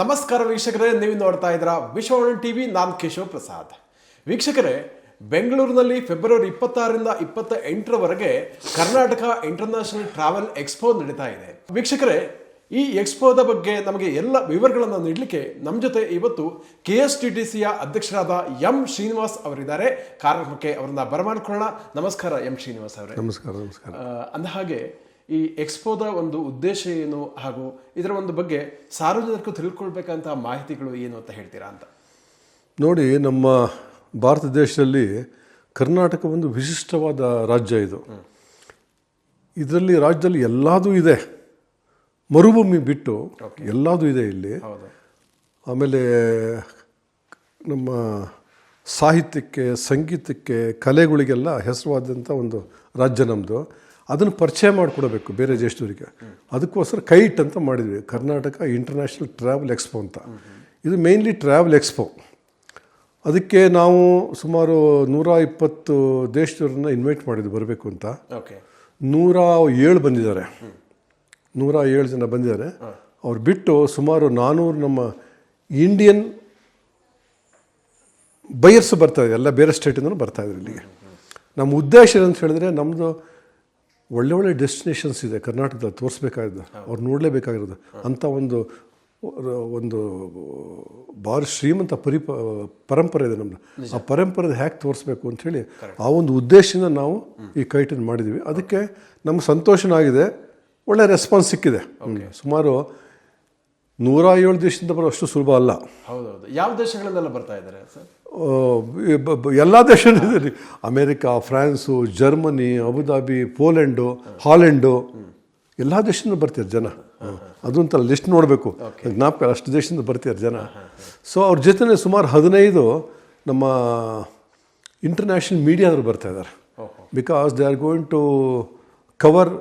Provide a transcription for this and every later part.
ನಮಸ್ಕಾರ ವೀಕ್ಷಕರೇ, ನೀವು ನೋಡ್ತಾ ಇದ್ದೀರಾ ವಿಶ್ವವಾಣಿ ಟಿವಿ. ನಾನು ಕೇಶವ್ ಪ್ರಸಾದ್. ವೀಕ್ಷಕರೇ, ಬೆಂಗಳೂರಿನಲ್ಲಿ ಫೆಬ್ರವರಿ 26ರಿಂದ 28ರವರೆಗೆ ಕರ್ನಾಟಕ ಇಂಟರ್ನ್ಯಾಷನಲ್ ಟ್ರಾವೆಲ್ ಎಕ್ಸ್ಪೋ ನಡೀತಾ ಇದೆ. ವೀಕ್ಷಕರೇ, ಈ ಎಕ್ಸ್ಪೋದ ಬಗ್ಗೆ ನಮಗೆ ಎಲ್ಲ ವಿವರಗಳನ್ನು ನೀಡಲಿಕ್ಕೆ ನಮ್ಮ ಜೊತೆ ಇವತ್ತು KSTTCಯ ಅಧ್ಯಕ್ಷರಾದ ಎಂ ಶ್ರೀನಿವಾಸ್ ಅವರಿದ್ದಾರೆ. ಕಾರ್ಯಕ್ರಮಕ್ಕೆ ಅವರನ್ನ ಬರಮಾಡಿಕೊಳ್ಳೋಣ. ನಮಸ್ಕಾರ ಎಂ ಶ್ರೀನಿವಾಸ್ ಅವರೇ. ನಮಸ್ಕಾರ. ನಮಸ್ಕಾರ. ಅಂದಹಾಗೆ ಈ ಎಕ್ಸ್ಪೋದ ಒಂದು ಉದ್ದೇಶ ಏನು ಹಾಗೂ ಇದರ ಒಂದು ಬಗ್ಗೆ ಸಾರ್ವಜನಿಕರು ತಿಳ್ಕೊಳ್ಬೇಕಂತ ಮಾಹಿತಿಗಳು ಏನು ಅಂತ ಹೇಳ್ತೀರಾ ಅಂತ? ನೋಡಿ, ನಮ್ಮ ಭಾರತ ದೇಶದಲ್ಲಿ ಕರ್ನಾಟಕ ಒಂದು ವಿಶಿಷ್ಟವಾದ ರಾಜ್ಯ. ಇದು ಇದರಲ್ಲಿ ರಾಜ್ಯದಲ್ಲಿ ಎಲ್ಲದೂ ಇದೆ, ಮರುಭೂಮಿ ಬಿಟ್ಟು ಎಲ್ಲದೂ ಇದೆ ಇಲ್ಲಿ. ಆಮೇಲೆ ನಮ್ಮ ಸಾಹಿತ್ಯಕ್ಕೆ, ಸಂಗೀತಕ್ಕೆ, ಕಲೆಗಳಿಗೆಲ್ಲ ಹೆಸರುವಾದಂಥ ಒಂದು ರಾಜ್ಯ ನಮ್ಮದು. ಅದನ್ನು ಪರಿಚಯ ಮಾಡಿಕೊಡಬೇಕು ಬೇರೆ ದೇಶದವರಿಗೆ. ಅದಕ್ಕೋಸ್ಕರ ಕೈಟ್ ಅಂತ ಮಾಡಿದ್ವಿ, ಕರ್ನಾಟಕ ಇಂಟರ್ನ್ಯಾಷನಲ್ ಟ್ರಾವೆಲ್ ಎಕ್ಸ್ಪೋ ಅಂತ. ಇದು ಮೇನ್ಲಿ ಟ್ರಾವೆಲ್ ಎಕ್ಸ್ಪೋ. ಅದಕ್ಕೆ ನಾವು ಸುಮಾರು 120 ದೇಶದವ್ರನ್ನ ಇನ್ವೈಟ್ ಮಾಡಿದ್ವಿ ಬರಬೇಕು ಅಂತ. 107 ಬಂದಿದ್ದಾರೆ, 107 ಜನ ಬಂದಿದ್ದಾರೆ. ಅವ್ರು ಬಿಟ್ಟು ಸುಮಾರು 400 ನಮ್ಮ ಇಂಡಿಯನ್ ಬೈಯರ್ಸ್ ಬರ್ತಾಯಿದೆ, ಎಲ್ಲ ಬೇರೆ ಸ್ಟೇಟಿಂದನೂ ಬರ್ತಾಯಿದ್ರು ಇಲ್ಲಿಗೆ. ನಮ್ಮ ಉದ್ದೇಶ ಏನಂತ ಹೇಳಿದ್ರೆ, ನಮ್ಮದು ಒಳ್ಳೆ ಡೆಸ್ಟಿನೇಷನ್ಸ್ ಇದೆ ಕರ್ನಾಟಕದಲ್ಲಿ ತೋರಿಸ್ಬೇಕಾಗಿದ್ದು, ಅವ್ರು ನೋಡಲೇಬೇಕಾಗಿರೋದು ಅಂಥ ಒಂದು ಭಾರಿ ಶ್ರೀಮಂತ ಪರಂಪರೆ ಇದೆ ನಮ್ಮದು. ಆ ಪರಂಪರೆ ಹೇಗೆ ತೋರಿಸ್ಬೇಕು ಅಂಥೇಳಿ ಆ ಒಂದು ಉದ್ದೇಶದಿಂದ ನಾವು ಈ ಕೈಟನ್ನು ಮಾಡಿದ್ದೀವಿ. ಅದಕ್ಕೆ ನಮ್ಗೆ ಸಂತೋಷನಾಗಿದೆ, ಒಳ್ಳೆ ರೆಸ್ಪಾನ್ಸ್ ಸಿಕ್ಕಿದೆ. ಸುಮಾರು 107 ದೇಶದಿಂದ ಬರೋ ಅಷ್ಟು ಸುಲಭ ಅಲ್ಲ. ಹೌದೌದು. ಯಾವ ದೇಶಗಳಿಂದೆಲ್ಲ ಬರ್ತಾ ಇದ್ದಾರೆ ಸರ್? ಎಲ್ಲ ದೇಶದಲ್ಲಿ, ಅಮೇರಿಕಾ, ಫ್ರಾನ್ಸು, ಜರ್ಮನಿ, ಅಬುದಾಬಿ, ಪೋಲೆಂಡು, ಹಾಲೆಂಡು, ಎಲ್ಲ ದೇಶದಿಂದ ಬರ್ತಾರೆ ಜನ. ಅದು ಅಂತ ಲಿಸ್ಟ್ ನೋಡಬೇಕು, ಜ್ಞಾಪಕ ಅಷ್ಟು ದೇಶದಿಂದ ಬರ್ತಾರೆ ಜನ. ಸೊ ಅವ್ರ ಜೊತೆ ಸುಮಾರು 15 ನಮ್ಮ ಇಂಟರ್ನ್ಯಾಷನಲ್ ಮೀಡಿಯಾದವರು ಬರ್ತಾ ಇದ್ದಾರೆ. Because they are going to cover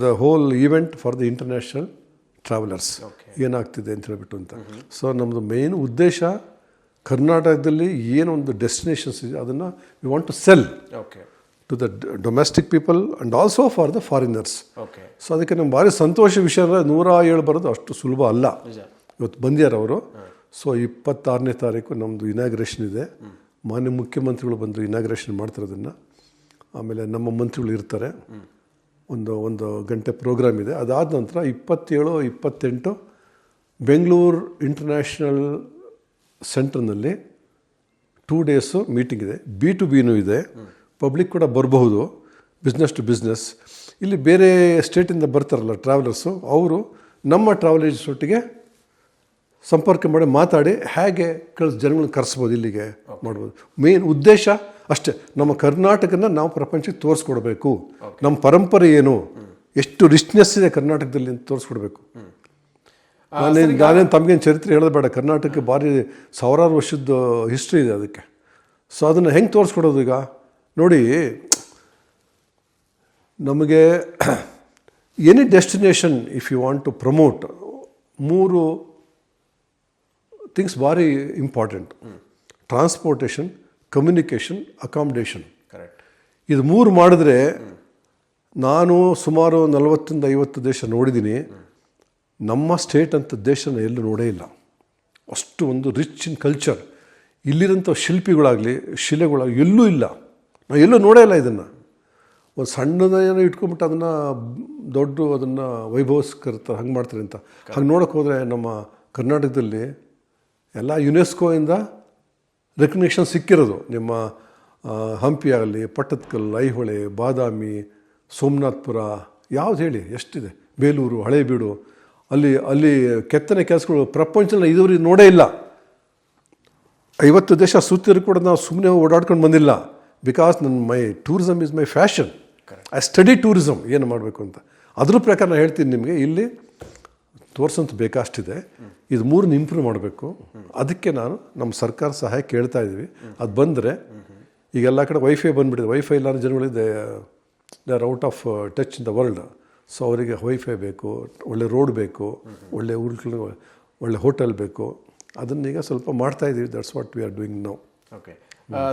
the whole event for the international travellers, ಏನಾಗ್ತಿದೆ ಅಂತ ಹೇಳ್ಬಿಟ್ಟು ಅಂತ. ಸೊ ನಮ್ಮದು ಮೇನ್ ಉದ್ದೇಶ ಕರ್ನಾಟಕದಲ್ಲಿ ಏನೊಂದು ಡೆಸ್ಟಿನೇಷನ್ಸ್ ಇದೆ ಅದನ್ನು we want to sell to the domestic people and also for the foreigners. So ಅದಕ್ಕೆ ನಮ್ಗೆ ಭಾರಿ ಸಂತೋಷ ವಿಷಯ ಅಂದರೆ 107 ಬರೋದು ಅಷ್ಟು ಸುಲಭ ಅಲ್ಲ. ಇವತ್ತು ಬಂದಿದ್ದಾರೆ ಅವರು. ಸೊ 26ನೇ ತಾರೀಕು ನಮ್ಮದು ಇನಾಗ್ರೇಷನ್ ಇದೆ. ಮಾನ್ಯ ಮುಖ್ಯಮಂತ್ರಿಗಳು ಬಂದು ಇನಾಗ್ರೇಷನ್ ಮಾಡ್ತಾರೆ ಅದನ್ನು. ಆಮೇಲೆ ನಮ್ಮ ಮಂತ್ರಿಗಳು ಇರ್ತಾರೆ. ಒಂದು ಗಂಟೆ ಪ್ರೋಗ್ರಾಮ್ ಇದೆ. ಅದಾದ ನಂತರ 27, 28 ಬೆಂಗಳೂರು ಇಂಟರ್ನ್ಯಾಷನಲ್ ಸೆಂಟರ್ನಲ್ಲಿ 2 ಡೇಸು ಮೀಟಿಂಗ್ ಇದೆ. B2Bನೂ ಇದೆ, ಪಬ್ಲಿಕ್ ಕೂಡ ಬರಬಹುದು, ಬಿಸ್ನೆಸ್ ಟು ಬಿಸ್ನೆಸ್. ಇಲ್ಲಿ ಬೇರೆ ಸ್ಟೇಟಿಂದ ಬರ್ತಾರಲ್ಲ ಟ್ರಾವೆಲರ್ಸು, ಅವರು ನಮ್ಮ ಟ್ರಾವೆಲ್ ಏಜೆನ್ಸೊಟ್ಟಿಗೆ ಸಂಪರ್ಕ ಮಾಡಿ ಮಾತಾಡಿ ಹೇಗೆ ಜನಗಳನ್ನ ಕರೆಸ್ಬೋದು, ಇಲ್ಲಿಗೆ ಮಾಡ್ಬೋದು. ಮೇನ್ ಉದ್ದೇಶ ಅಷ್ಟೇ, ನಮ್ಮ ಕರ್ನಾಟಕನ ನಾವು ಪ್ರಪಂಚಕ್ಕೆ ತೋರಿಸ್ಕೊಡ್ಬೇಕು. ನಮ್ಮ ಪರಂಪರೆ ಏನು, ಎಷ್ಟು ರಿಚ್ನೆಸ್ ಇದೆ ಕರ್ನಾಟಕದಲ್ಲಿ ಅಂತ ತೋರಿಸ್ಕೊಡ್ಬೇಕು. ನಾನೇನು ತಮಗೇನು ಚರಿತ್ರೆ ಹೇಳೋದು ಬೇಡ, ಕರ್ನಾಟಕಕ್ಕೆ ಭಾರಿ ಸಾವಿರಾರು ವರ್ಷದ ಹಿಸ್ಟ್ರಿ ಇದೆ ಅದಕ್ಕೆ. ಸೊ ಅದನ್ನು ಹೆಂಗೆ ತೋರಿಸ್ಕೊಡೋದು? ಈಗ ನೋಡಿ, ನಮಗೆ any destination if you want to promote, 3 things ಭಾರಿ ಇಂಪಾರ್ಟೆಂಟ್: ಟ್ರಾನ್ಸ್ಪೋರ್ಟೇಷನ್, ಕಮ್ಯುನಿಕೇಷನ್, ಅಕಾಮಿಡೇಷನ್. ಇದು 3 ಮಾಡಿದ್ರೆ, ನಾನು ಸುಮಾರು 40ರಿಂದ 50 ದೇಶ ನೋಡಿದ್ದೀನಿ. ನಮ್ಮ ಸ್ಟೇಟ್ ಅಂತ ದೇಶನ ಎಲ್ಲೂ ನೋಡೇ ಇಲ್ಲ. ಅಷ್ಟು ಒಂದು ರಿಚ್ ಇನ್ ಕಲ್ಚರ್. ಇಲ್ಲಿರೋಂಥ ಶಿಲ್ಪಿಗಳಾಗಲಿ, ಶಿಲೆಗಳಾಗಲಿ ಎಲ್ಲೂ ಇಲ್ಲ. ನಾವು ಎಲ್ಲೂ ನೋಡೇ ಇಲ್ಲ ಇದನ್ನು. ಒಂದು ಸಣ್ಣದೇನೋ ಇಟ್ಕೊಂಬಿಟ್ಟು ಅದನ್ನು ವೈಭವಸ್ಕರ್ತಾರೆ, ಹಂಗೆ ಮಾಡ್ತಾರೆ ಅಂತ. ಹಂಗೆ ನೋಡೋಕೆ ಹೋದರೆ ನಮ್ಮ ಕರ್ನಾಟಕದಲ್ಲಿ ಎಲ್ಲ ಯುನೆಸ್ಕೋಯಿಂದ ರೆಕಗ್ನಿಷನ್ ಸಿಕ್ಕಿರೋದು. ನಿಮ್ಮ ಹಂಪಿ ಆಗಲಿ, ಪಟ್ಟದಕಲ್ಲು, ಐಹೊಳೆ, ಬಾದಾಮಿ, ಸೋಮನಾಥ್ಪುರ, ಯಾವ್ದು ಹೇಳಿ ಎಷ್ಟಿದೆ, ಬೇಲೂರು, ಹಳೇಬೀಡು, ಅಲ್ಲಿ ಕೆತ್ತನೆ ಕೆಲಸಗಳು ಪ್ರಪಂಚದಲ್ಲಿ ಇದುವರೆಗೆ ನೋಡೇ ಇಲ್ಲ. 50 ದೇಶ ಸುತ್ತಿದ್ರು ಕೂಡ ನಾವು ಸುಮ್ಮನೆ ಓಡಾಡ್ಕೊಂಡು ಬಂದಿಲ್ಲ. Because my tourism is my fashion. I study tourism, ಏನು ಮಾಡಬೇಕು ಅಂತ. ಅದ್ರ ಪ್ರಕಾರ ನಾನು ಹೇಳ್ತೀನಿ ನಿಮಗೆ, ಇಲ್ಲಿ ತೋರಿಸೋಂತ ಬೇಕಷ್ಟಿದೆ. ಇದು 3 ಇಂಪ್ರೂವ್ ಮಾಡಬೇಕು. ಅದಕ್ಕೆ ನಾನು ನಮ್ಮ ಸರ್ಕಾರ ಸಹಾಯ ಕೇಳ್ತಾ ಇದ್ದೀವಿ. ಅದು ಬಂದರೆ, ಈಗ ಎಲ್ಲ ಕಡೆ ವೈಫೈ ಬಂದುಬಿಟ್ಟಿದೆ. ವೈಫೈ ಇಲ್ಲಾಂದ ಜನಗಳಿದೆ, they are out of touch in the world. So ಅವರಿಗೆ ವೈಫೈ ಬೇಕು, ಒಳ್ಳೆ ರೋಡ್ ಬೇಕು, ಒಳ್ಳೆ ಹೋಟೆಲ್ ಬೇಕು. ಅದನ್ನೀಗ ಸ್ವಲ್ಪ ಮಾಡ್ತಾ ಇದ್ದೀವಿ. That's what we are doing now. Okay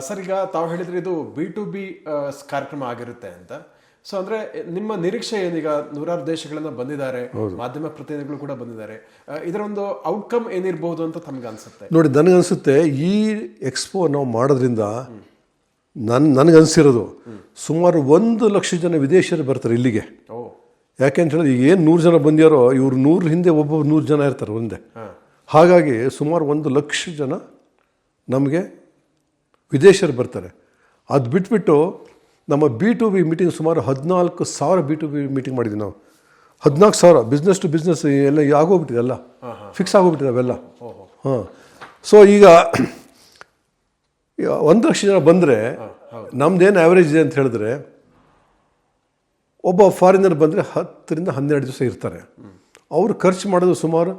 sir, ಈಗ ತಾವು ಹೇಳಿದ್ರೆ ಇದು B2B ಕಾರ್ಯಕ್ರಮ ಆಗಿರುತ್ತೆ ಅಂತ. ಸೊ ಅಂದ್ರೆ ನಿಮ್ಮ ನಿರೀಕ್ಷೆ ಏನೀಗ ನೂರಾರು ದೇಶಗಳನ್ನ ಬಂದಿದ್ದಾರೆ, ಮಾಧ್ಯಮ ಪ್ರತಿನಿಧಿಗಳು ಕೂಡ ಬಂದಿದ್ದಾರೆ, ಇದರ ಒಂದು ಔಟ್ಕಮ್ ಏನಿರಬಹುದು ಅಂತ ತಮ್ಗೆ ಅನ್ಸುತ್ತೆ? ನೋಡಿ, ನನಗನ್ಸುತ್ತೆ ಈ ಎಕ್ಸ್ಪೋ ನಾವು ಮಾಡೋದ್ರಿಂದ ನನಗನ್ಸಿರೋದು ಸುಮಾರು 1 ಲಕ್ಷ ಜನ ವಿದೇಶಿಯರು ಬರ್ತಾರೆ ಇಲ್ಲಿಗೆ. ಯಾಕೆ ಅಂತ ಹೇಳಿದ್ರೆ ಈಗ ಏನು 100 ಜನ ಬಂದ್ಯಾರೋ ಇವ್ರು 100 ಹಿಂದೆ ಒಬ್ಬೊಬ್ಬರು 100 ಜನ ಇರ್ತಾರೆ ಒಂದೇ. ಹಾಗಾಗಿ ಸುಮಾರು 1 ಲಕ್ಷ ಜನ ನಮಗೆ ವಿದೇಶಿಯರು ಬರ್ತಾರೆ. ಅದು ಬಿಟ್ಬಿಟ್ಟು ನಮ್ಮ B2B ಮೀಟಿಂಗ್ ಸುಮಾರು 14,000 B2B ಮೀಟಿಂಗ್ ಮಾಡಿದ್ವಿ ನಾವು. 14,000 ಬಿಸ್ನೆಸ್ ಟು ಬಿಸ್ನೆಸ್ ಎಲ್ಲ ಆಗೋಗ್ಬಿಟ್ಟಿದೆ, ಎಲ್ಲ ಫಿಕ್ಸ್ ಆಗೋಗ್ಬಿಟ್ಟಿದೆ ಅವೆಲ್ಲ. ಹಾಂ, ಸೊ ಈಗ 1 ಲಕ್ಷ ಜನ ಬಂದರೆ ನಮ್ದೇನು ಆ್ಯಾವ್ರೇಜ್ ಇದೆ ಅಂತ ಹೇಳಿದ್ರೆ, ಒಬ್ಬ ಫಾರಿನರ್ ಬಂದರೆ 10 ರಿಂದ 12 ದಿವಸ ಇರ್ತಾರೆ. ಅವರು ಖರ್ಚು ಮಾಡೋದು ಸುಮಾರು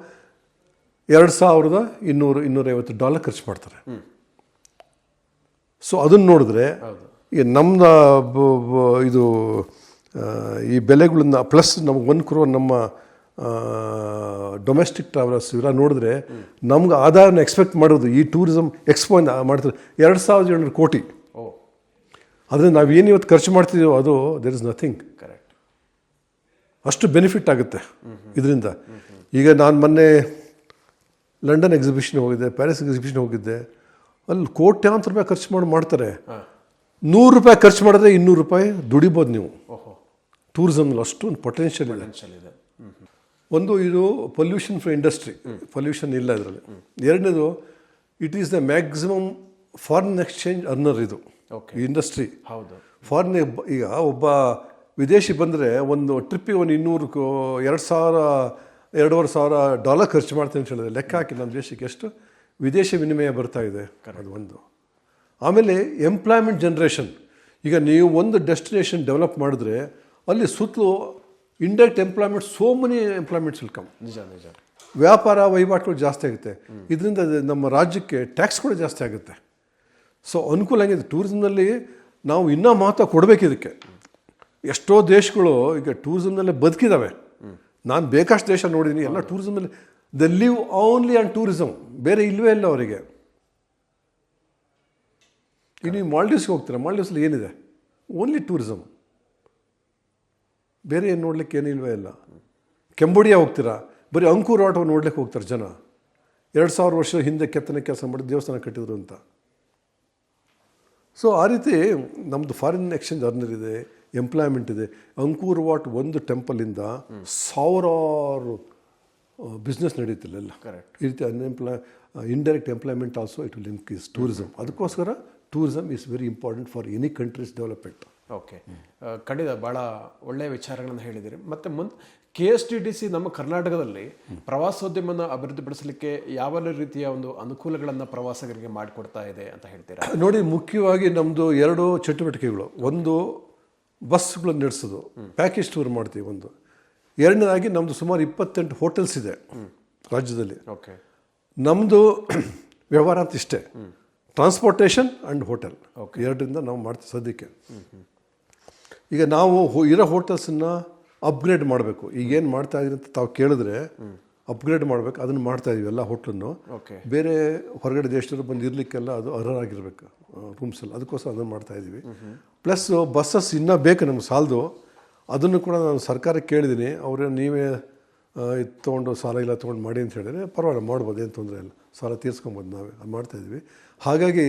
$2,250 ಖರ್ಚು ಮಾಡ್ತಾರೆ. ಸೊ ಅದನ್ನು ನೋಡಿದ್ರೆ ಈ ನಮ್ಮದು ಇದು ಈ ಬೆಲೆಗಳನ್ನ ಪ್ಲಸ್ ನಮ್ಗೆ 1 crore ನಮ್ಮ ಡೊಮೆಸ್ಟಿಕ್ ಟ್ರಾವೆಲರ್ಸ್ ಇವೆಲ್ಲ ನೋಡಿದ್ರೆ ನಮ್ಗೆ ಆದಾಯನ ಎಕ್ಸ್ಪೆಕ್ಟ್ ಮಾಡೋದು ಈ ಟೂರಿಸಮ್ ಎಕ್ಸ್ಪೋ ಮಾಡ್ತಾರೆ 2,700 ಕೋಟಿ. ಆದರೆ ನಾವು ಏನು ಇವತ್ತು ಖರ್ಚು ಮಾಡ್ತಿದ್ದೀವೋ ಅದು ದೇರ್ ಇಸ್ ನಥಿಂಗ್. ಕರೆಕ್ಟ್. ಅಷ್ಟು ಬೆನಿಫಿಟ್ ಆಗುತ್ತೆ ಇದರಿಂದ. ಈಗ ನಾನು ಮೊನ್ನೆ ಲಂಡನ್ ಎಕ್ಸಿಬಿಷನ್ ಹೋಗಿದ್ದೆ, ಪ್ಯಾರಿಸ್ ಎಕ್ಸಿಬಿಷನ್ ಹೋಗಿದ್ದೆ. ಅಲ್ಲಿ ಕೋಟ್ಯಾಂತರ ರೂಪಾಯಿ ಖರ್ಚು ಮಾಡ್ತಾರೆ. $100 ಖರ್ಚು ಮಾಡಿದ್ರೆ $200 ದುಡಿಬೋದು ನೀವು. ಟೂರಿಸಮ್ನಲ್ಲಿ ಅಷ್ಟೊಂದು ಪೊಟೆನ್ಷಿಯಲ್ ಇದೆ. ಒಂದು, ಇದು ಪೊಲ್ಯೂಷನ್ ಫ್ರೀ ಇಂಡಸ್ಟ್ರಿ, ಪೊಲ್ಯೂಷನ್ ಇಲ್ಲ ಇದರಲ್ಲಿ. ಎರಡನೇದು, it is the maximum foreign exchange earner ಇದು ಈ ಇಂಡಸ್ಟ್ರಿ. ಹೌದು. ಫಾರಿನ್ ಈಗ ಒಬ್ಬ ವಿದೇಶಿ ಬಂದರೆ ಒಂದು ಟ್ರಿಪ್ಪಿಗೆ ಒಂದು $2,000-2,500 ಖರ್ಚು ಮಾಡ್ತೀನಿ ಅಂತ ಹೇಳಿದ್ರೆ ಲೆಕ್ಕ ಹಾಕಿ ನಮ್ಮ ದೇಶಕ್ಕೆ ಎಷ್ಟು ವಿದೇಶಿ ವಿನಿಮಯ ಬರ್ತಾ ಇದೆ. ಅದು ಒಂದು. ಆಮೇಲೆ ಎಂಪ್ಲಾಯ್ಮೆಂಟ್ ಜನ್ರೇಷನ್. ಈಗ ನೀವು ಒಂದು ಡೆಸ್ಟಿನೇಷನ್ ಡೆವಲಪ್ ಮಾಡಿದ್ರೆ ಅಲ್ಲಿ ಸುತ್ತಲೂ indirect employment, so many employments will come. ನಿಜ ನಿಜ. ವ್ಯಾಪಾರ ವಹಿವಾಟುಗಳು ಜಾಸ್ತಿ ಆಗುತ್ತೆ. ಇದರಿಂದ ನಮ್ಮ ರಾಜ್ಯಕ್ಕೆ ಟ್ಯಾಕ್ಸ್ ಕೂಡ ಜಾಸ್ತಿ ಆಗುತ್ತೆ. ಸೊ ಅನುಕೂಲ ಆಗಿದೆ. ಟೂರಿಸಮ್ನಲ್ಲಿ ನಾವು ಇನ್ನೂ ಮಹತ್ವ ಕೊಡಬೇಕು ಇದಕ್ಕೆ. ಎಷ್ಟೋ ದೇಶಗಳು ಈಗ ಟೂರಿಸಮ್ನಲ್ಲೇ ಬದುಕಿದ್ದಾವೆ. ನಾನು ಬೇಕಷ್ಟು ದೇಶ ನೋಡಿದ್ದೀನಿ, ಎಲ್ಲ ಟೂರಿಸಮ್ನಲ್ಲಿ they live only on tourism, ಬೇರೆ ಇಲ್ಲವೇ ಇಲ್ಲ ಅವರಿಗೆ. ಈಗ ನೀವು ಮಾಲ್ಡೀವ್ಸ್ಗೆ ಹೋಗ್ತೀರಾ, ಮಾಲ್ಡೀವ್ಸಲ್ಲಿ ಏನಿದೆ? ಓನ್ಲಿ ಟೂರಿಸಮ್, ಬೇರೆ ಏನು ನೋಡ್ಲಿಕ್ಕೆ ಏನಿಲ್ವೇ ಇಲ್ಲ. ಕೆಂಬೋಡಿಯಾ ಹೋಗ್ತೀರಾ, ಬರೀ ಅಂಕೂರ್ ವಾಟ್ ನೋಡ್ಲಿಕ್ಕೆ ಹೋಗ್ತಾರೆ ಜನ. 2,000 ವರ್ಷ ಹಿಂದೆ ಕೆತ್ತನೆ ಕೆಲಸ ಮಾಡಿ ದೇವಸ್ಥಾನ ಕಟ್ಟಿದ್ರು ಅಂತ. ಸೊ ಆ ರೀತಿ ನಮ್ಮದು ಫಾರಿನ್ ಎಕ್ಸ್ಚೇಂಜ್ ಅರ್ನರ್ ಇದೆ, ಎಂಪ್ಲಾಯ್ಮೆಂಟ್ ಇದೆ. ಅಂಕೂರ್ ವಾಟ್ ಒಂದು ಟೆಂಪಲಿಂದ 1,000 ಬಿಸ್ನೆಸ್ ನಡೀತಿಲ್ಲ ಎಲ್ಲ. ಈ ರೀತಿ indirect employment also it will increase tourism. ಅದಕ್ಕೋಸ್ಕರ tourism is very important for any countries development. Okay, ಖಂಡಿತ ಭಾಳ ಒಳ್ಳೆಯ ವಿಚಾರಗಳನ್ನು ಹೇಳಿದ್ದೀರಿ. ಮತ್ತು KSTDC ನಮ್ಮ ಕರ್ನಾಟಕದಲ್ಲಿ ಪ್ರವಾಸೋದ್ಯಮನ ಅಭಿವೃದ್ಧಿಪಡಿಸಲಿಕ್ಕೆ ಯಾವ ರೀತಿಯ ಒಂದು ಅನುಕೂಲಗಳನ್ನು ಪ್ರವಾಸಿಗರಿಗೆ ಮಾಡಿಕೊಡ್ತಾ ಇದೆ ಅಂತ ಹೇಳ್ತೀರಾ? ನೋಡಿ, ಮುಖ್ಯವಾಗಿ ನಮ್ಮದು 2 ಚಟುವಟಿಕೆಗಳು. ಒಂದು, ಬಸ್ಗಳನ್ನು ನಡೆಸೋದು, ಪ್ಯಾಕೇಜ್ ಟೂರ್ ಮಾಡ್ತೀವಿ ಒಂದು. ಎರಡನೇದಾಗಿ ನಮ್ಮದು ಸುಮಾರು 28 ಹೋಟೆಲ್ಸ್ ಇದೆ ರಾಜ್ಯದಲ್ಲಿ. ಓಕೆ. ನಮ್ಮದು ವ್ಯವಹಾರ ಅಂತ ಇಷ್ಟೇ, ಟ್ರಾನ್ಸ್ಪೋರ್ಟೇಷನ್ ಆ್ಯಂಡ್ ಹೋಟೆಲ್. ಎರಡರಿಂದ ನಾವು ಮಾಡ್ತೀವಿ ಸದ್ಯಕ್ಕೆ. ಈಗ ನಾವು ಇರೋ ಹೋಟೆಲ್ಸನ್ನು ಅಪ್ಗ್ರೇಡ್ ಮಾಡಬೇಕು. ಈಗೇನು ಮಾಡ್ತಾ ಇದ್ದೀರಿ ಅಂತ ತಾವು ಕೇಳಿದ್ರೆ ಅಪ್ಗ್ರೇಡ್ ಮಾಡಬೇಕು. ಅದನ್ನು ಮಾಡ್ತಾ ಇದೀವಿ ಎಲ್ಲ ಹೋಟ್ಲನ್ನು. ಬೇರೆ ಹೊರಗಡೆ ದೇಶದವರು ಬಂದು ಇರಲಿಕ್ಕೆಲ್ಲ ಅದು ಅರ್ಹರಾಗಿರ್ಬೇಕು ರೂಮ್ಸಲ್ಲಿ. ಅದಕ್ಕೋಸ್ಕರ ಅದನ್ನು ಮಾಡ್ತಾ ಇದ್ದೀವಿ. ಪ್ಲಸ್ ಬಸ್ಸಸ್ ಇನ್ನೂ ಬೇಕು ನಮ್ಗೆ ಸಾಲದು. ಅದನ್ನು ಕೂಡ ನಾನು ಸರ್ಕಾರಕ್ಕೆ ಕೇಳಿದ್ದೀನಿ. ಅವರು ನೀವೇ ಇದು ತೊಗೊಂಡು ಸಾಲ ಇಲ್ಲ ತೊಗೊಂಡು ಮಾಡಿ ಅಂತ ಹೇಳಿದರೆ ಪರವಾಗಿಲ್ಲ, ಮಾಡ್ಬೋದು, ಏನು ತೊಂದರೆ ಇಲ್ಲ, ಸಾಲ ತೀರ್ಸ್ಕೊಬೋದು, ನಾವೇ ಅದು ಮಾಡ್ತಾಯಿದ್ವಿ. ಹಾಗಾಗಿ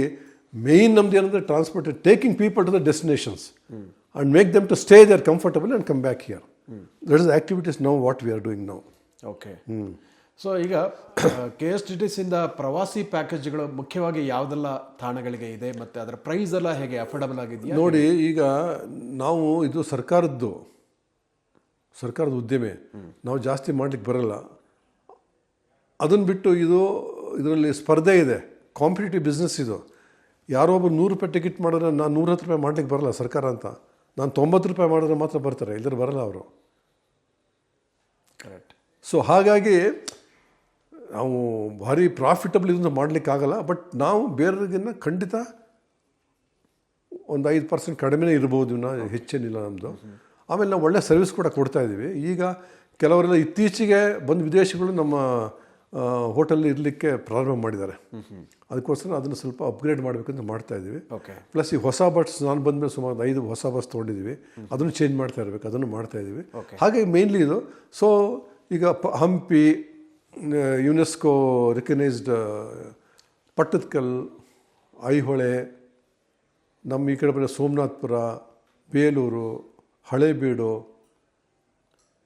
ಮೇಯ್ನ್ ನಮ್ದು ಏನಂದರೆ transport, taking people to the destinations and make them to stay there comfortable and come back here. That is activities now what we are doing now. Okay. So ಈಗ KSTDCಯಿಂದ ಪ್ರವಾಸಿ ಪ್ಯಾಕೇಜ್ಗಳು ಮುಖ್ಯವಾಗಿ ಯಾವುದೆಲ್ಲ ತಾಣಗಳಿಗೆ ಇದೆ ಮತ್ತು ಅದರ ಪ್ರೈಸ್ ಎಲ್ಲ ಹೇಗೆ ಅಫೋರ್ಡಬಲ್ ಆಗಿದೆಯಾ? ನೋಡಿ, ಈಗ ನಾವು ಇದು ಸರ್ಕಾರದ ಉದ್ಯಮೆ, ನಾವು ಜಾಸ್ತಿ ಮಾಡ್ಲಿಕ್ಕೆ ಬರಲ್ಲ. ಅದನ್ನು ಬಿಟ್ಟು ಇದರಲ್ಲಿ ಸ್ಪರ್ಧೆ ಇದೆ, ಕಾಂಪಿಟೇಟಿವ್ ಬಿಸ್ನೆಸ್ ಇದು. ಯಾರೋ ಒಬ್ಬರು ₹100 ಟಿಕೆಟ್ ಮಾಡಿದ್ರೆ ನಾನು ₹110 ಮಾಡ್ಲಿಕ್ಕೆ ಬರಲ್ಲ ಸರ್ಕಾರ ಅಂತ. ನಾನು ₹90 ಮಾಡಿದ್ರೆ ಮಾತ್ರ ಬರ್ತಾರೆ, ಇಲ್ಲದ್ರೆ ಬರಲ್ಲ ಅವರು. ಕರೆಕ್ಟ್. ಸೊ ಹಾಗಾಗಿ ನಾವು ಭಾರಿ ಪ್ರಾಫಿಟಬಲ್ ಇದನ್ನು ಮಾಡಲಿಕ್ಕಾಗಲ್ಲ. ಬಟ್ ನಾವು ಬೇರೆಗಿನ್ನ ಖಂಡಿತ ಒಂದು 5% ಕಡಿಮೆನೇ ಇರ್ಬೋದು, ಹೆಚ್ಚೇನಿಲ್ಲ ನಮ್ಮದು. ಆಮೇಲೆ ನಾವು ಒಳ್ಳೆ ಸರ್ವಿಸ್ ಕೂಡ ಕೊಡ್ತಾ ಇದ್ದೀವಿ. ಈಗ ಕೆಲವರೆಲ್ಲ ಇತ್ತೀಚೆಗೆ ಬಂದು ವಿದೇಶಿಗಳು ನಮ್ಮ ಹೋಟೆಲ್ ಇರಲಿಕ್ಕೆ ಪ್ರಾರಂಭ ಮಾಡಿದ್ದಾರೆ. ಅದಕ್ಕೋಸ್ಕರ ಅದನ್ನು ಸ್ವಲ್ಪ ಅಪ್ಗ್ರೇಡ್ ಮಾಡಬೇಕಂತ ಮಾಡ್ತಾ ಇದ್ದೀವಿ. ಓಕೆ. ಪ್ಲಸ್ ಈ ಹೊಸ ಬಸ್ ನಾನು ಬಂದಮೇಲೆ ಸುಮಾರು 5 ಹೊಸ ಬಸ್ ತೊಗೊಂಡಿದ್ದೀವಿ. ಅದನ್ನು ಚೇಂಜ್ ಮಾಡ್ತಾ ಇರಬೇಕು, ಅದನ್ನು ಮಾಡ್ತಾ ಇದ್ದೀವಿ. ಹಾಗೆ ಮೇನ್ಲಿ ಇದು. ಸೊ ಈಗ ಹಂಪಿ ಯುನೆಸ್ಕೋ ರಿಕಗ್ನೈಸ್ಡ್ ಪಟ್ಟದಕಲ್, ಐಹೊಳೆ, ನಮ್ಮ ಈ ಕಡೆ ಬಂದರೆ ಸೋಮನಾಥ್ಪುರ, ಬೇಲೂರು, ಹಳೇಬೀಡು,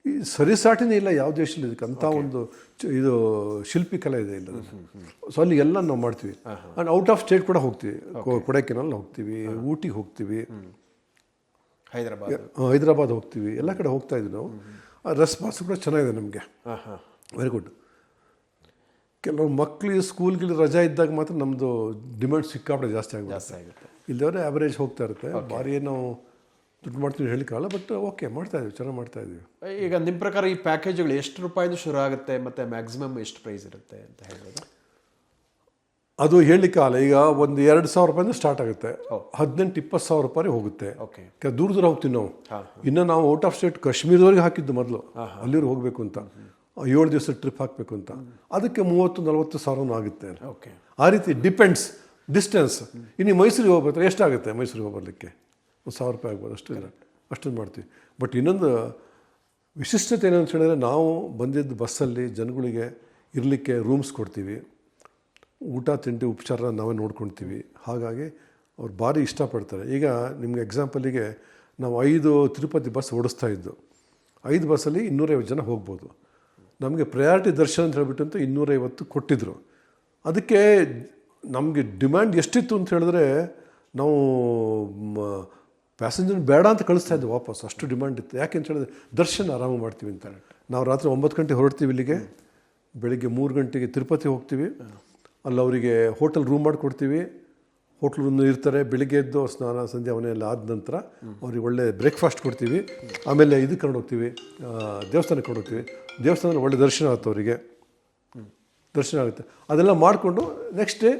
ಈ ಸರಿಸಾಟಿನೇ ಇಲ್ಲ ಯಾವ ದೇಶದಲ್ಲಿ ಇದಕ್ಕೆ ಅಂತ ಒಂದು ಇದು ಶಿಲ್ಪಿ ಕಲೆ ಇದೆ ಇಲ್ಲ. ಸೊ ಅಲ್ಲಿ ಎಲ್ಲ ನಾವು ಮಾಡ್ತೀವಿ. ಆ್ಯಂಡ್ ಔಟ್ ಆಫ್ ಸ್ಟೇಟ್ ಕೂಡ ಹೋಗ್ತೀವಿ. ಕೊಡೈಕೆನಾಲ್ ಹೋಗ್ತೀವಿ, ಊಟಿಗೆ ಹೋಗ್ತೀವಿ, ಹೈದರಾಬಾದ್ ಹೋಗ್ತೀವಿ, ಎಲ್ಲ ಕಡೆ ಹೋಗ್ತಾ ಇದ್ವಿ ನಾವು. ರೆಸ್ಪಾನ್ಸ್ ಕೂಡ ಚೆನ್ನಾಗಿದೆ ನಮಗೆ. Very good. ಕೆಲವು ಮಕ್ಕಳಿಗೆ ಸ್ಕೂಲ್ಗೆ ರಜಾ ಇದ್ದಾಗ ಮಾತ್ರ ನಮ್ಮದು ಡಿಮ್ಯಾಂಡ್ ಸಿಕ್ಕಾಪಟ್ಟೆ ಜಾಸ್ತಿ ಆಗುತ್ತೆ. ಇಲ್ಲದವರೆ ಆ್ಯಾವ್ರೇಜ್ ಹೋಗ್ತಾ ಇರುತ್ತೆ. ಭಾರಿ ನಾವು ದುಡ್ಡು ಮಾಡ್ತೀವಿ ಹೇಳಿಕಾಗಲ್ಲ, ಬಟ್ ಓಕೆ ಮಾಡ್ತಾ ಇದೀವಿ, ಚೆನ್ನಾಗಿ ಮಾಡ್ತಾ ಇದೀವಿ. ಈಗ ನಿಮ್ಮ ಪ್ರಕಾರ ಈ ಪ್ಯಾಕೇಜ್ಗಳು ಎಷ್ಟು ರೂಪಾಯಿಂದ ಶುರು ಆಗುತ್ತೆ ಮತ್ತು ಮ್ಯಾಕ್ಸಿಮಮ್ ಎಷ್ಟು ಪ್ರೈಸ್ ಇರುತ್ತೆ ಅಂತ ಹೇಳ್ಬೋದು? ಅದು ಹೇಳಲಿಕ್ಕಾಗಲ್ಲ. ಈಗ ಒಂದು 2,000 ರೂಪಾಯಿಂದ ಸ್ಟಾರ್ಟ್ ಆಗುತ್ತೆ, 18-20 ಸಾವಿರ ರೂಪಾಯಿ ಹೋಗುತ್ತೆ. ದೂರ ದೂರ ಹೋಗ್ತೀವಿ ನಾವು. ಇನ್ನು ನಾವು ಔಟ್ ಆಫ್ ಸ್ಟೇಟ್ ಕಾಶ್ಮೀರದವರೆಗೆ ಹಾಕಿದ್ದು ಮೊದಲು, ಅಲ್ಲಿವ್ರಿಗೆ ಹೋಗಬೇಕು ಅಂತ, 7 ದಿವಸ ಟ್ರಿಪ್ ಹಾಕಬೇಕು ಅಂತ. ಅದಕ್ಕೆ 30-40 ಸಾವಿರನೂ ಆಗುತ್ತೆ. ಆ ರೀತಿ ಡಿಪೆಂಡ್ಸ್ ಡಿಸ್ಟೆನ್ಸ್. ಇನ್ನು ಮೈಸೂರಿಗೆ ಹೋಗ್ಬೇಕು ಎಷ್ಟಾಗುತ್ತೆ? ಮೈಸೂರಿಗೆ ಹೋಗ್ಬರ್ಲಿಕ್ಕೆ 1,000 ರೂಪಾಯಿ ಆಗ್ಬೋದು, ಅಷ್ಟೊಂದು ಮಾಡ್ತೀವಿ. ಬಟ್ ಇನ್ನೊಂದು ವಿಶಿಷ್ಟತೆ ಏನಂತ ಹೇಳಿದ್ರೆ, ನಾವು ಬಂದಿದ್ದು ಬಸ್ಸಲ್ಲಿ ಜನಗಳಿಗೆ ಇರಲಿಕ್ಕೆ ರೂಮ್ಸ್ ಕೊಡ್ತೀವಿ, ಊಟ ತಿಂಡಿ ಉಪಚಾರ ನಾವೇ ನೋಡ್ಕೊಳ್ತೀವಿ. ಹಾಗಾಗಿ ಅವ್ರು ಭಾರಿ ಇಷ್ಟಪಡ್ತಾರೆ. ಈಗ ನಿಮಗೆ ಎಕ್ಸಾಂಪಲಿಗೆ ನಾವು 5 ತಿರುಪತಿ ಬಸ್ ಓಡಿಸ್ತಾ ಇದ್ದು, 5 ಬಸ್ಸಲ್ಲಿ 250 ಜನ ಹೋಗ್ಬೋದು. ನಮಗೆ ಪ್ರಯಾರಿಟಿ ದರ್ಶನ ಅಂತ ಹೇಳ್ಬಿಟ್ಟು 250 ಕೊಟ್ಟಿದ್ದರು. ಅದಕ್ಕೆ ನಮಗೆ ಡಿಮ್ಯಾಂಡ್ ಎಷ್ಟಿತ್ತು ಅಂತ ಹೇಳಿದ್ರೆ, ನಾವು ಪ್ಯಾಸೆಂಜರ್ ಬೇಡ ಅಂತ ಕಳಿಸ್ತಾ ಇದ್ದೆ ವಾಪಸ್, ಅಷ್ಟು ಡಿಮ್ಯಾಂಡ್ ಇತ್ತು. ಯಾಕೆ ಅಂತ ಹೇಳಿದ್ರೆ ದರ್ಶನ ಆರಾಮಾಗಿ ಮಾಡ್ತೀವಿ ಅಂತ. ನಾವು ರಾತ್ರಿ 9 ಗಂಟೆ ಹೊರಡ್ತೀವಿ ಇಲ್ಲಿಗೆ, ಬೆಳಿಗ್ಗೆ 3 ಗಂಟೆಗೆ ತಿರುಪತಿ ಹೋಗ್ತೀವಿ. ಅಲ್ಲಿ ಅವರಿಗೆ ಹೋಟೆಲ್ ರೂಮ್ ಮಾಡಿಕೊಡ್ತೀವಿ, ಹೋಟ್ಲ್ ರೂಮ್ ಇರ್ತಾರೆ. ಬೆಳಿಗ್ಗೆ ಎದ್ದು ಸ್ನಾನ ಸಂಧ್ಯಾ ಮನೆಯೆಲ್ಲ ಆದ ನಂತರ ಅವ್ರಿಗೆ ಒಳ್ಳೆ ಬ್ರೇಕ್ಫಾಸ್ಟ್ ಕೊಡ್ತೀವಿ. ಆಮೇಲೆ ಇದಕ್ಕೆ ಕರ್ಕೊಂಡು ಹೋಗ್ತೀವಿ, ದೇವಸ್ಥಾನಕ್ಕೆ ಕರ್ಕೊಂಡು ಹೋಗ್ತೀವಿ. ದೇವಸ್ಥಾನದಲ್ಲಿ ಒಳ್ಳೆ ದರ್ಶನ ಆಗುತ್ತೆ, ಅವರಿಗೆ ದರ್ಶನ ಆಗುತ್ತೆ. ಅದೆಲ್ಲ ಮಾಡಿಕೊಂಡು ನೆಕ್ಸ್ಟ್ ಡೇ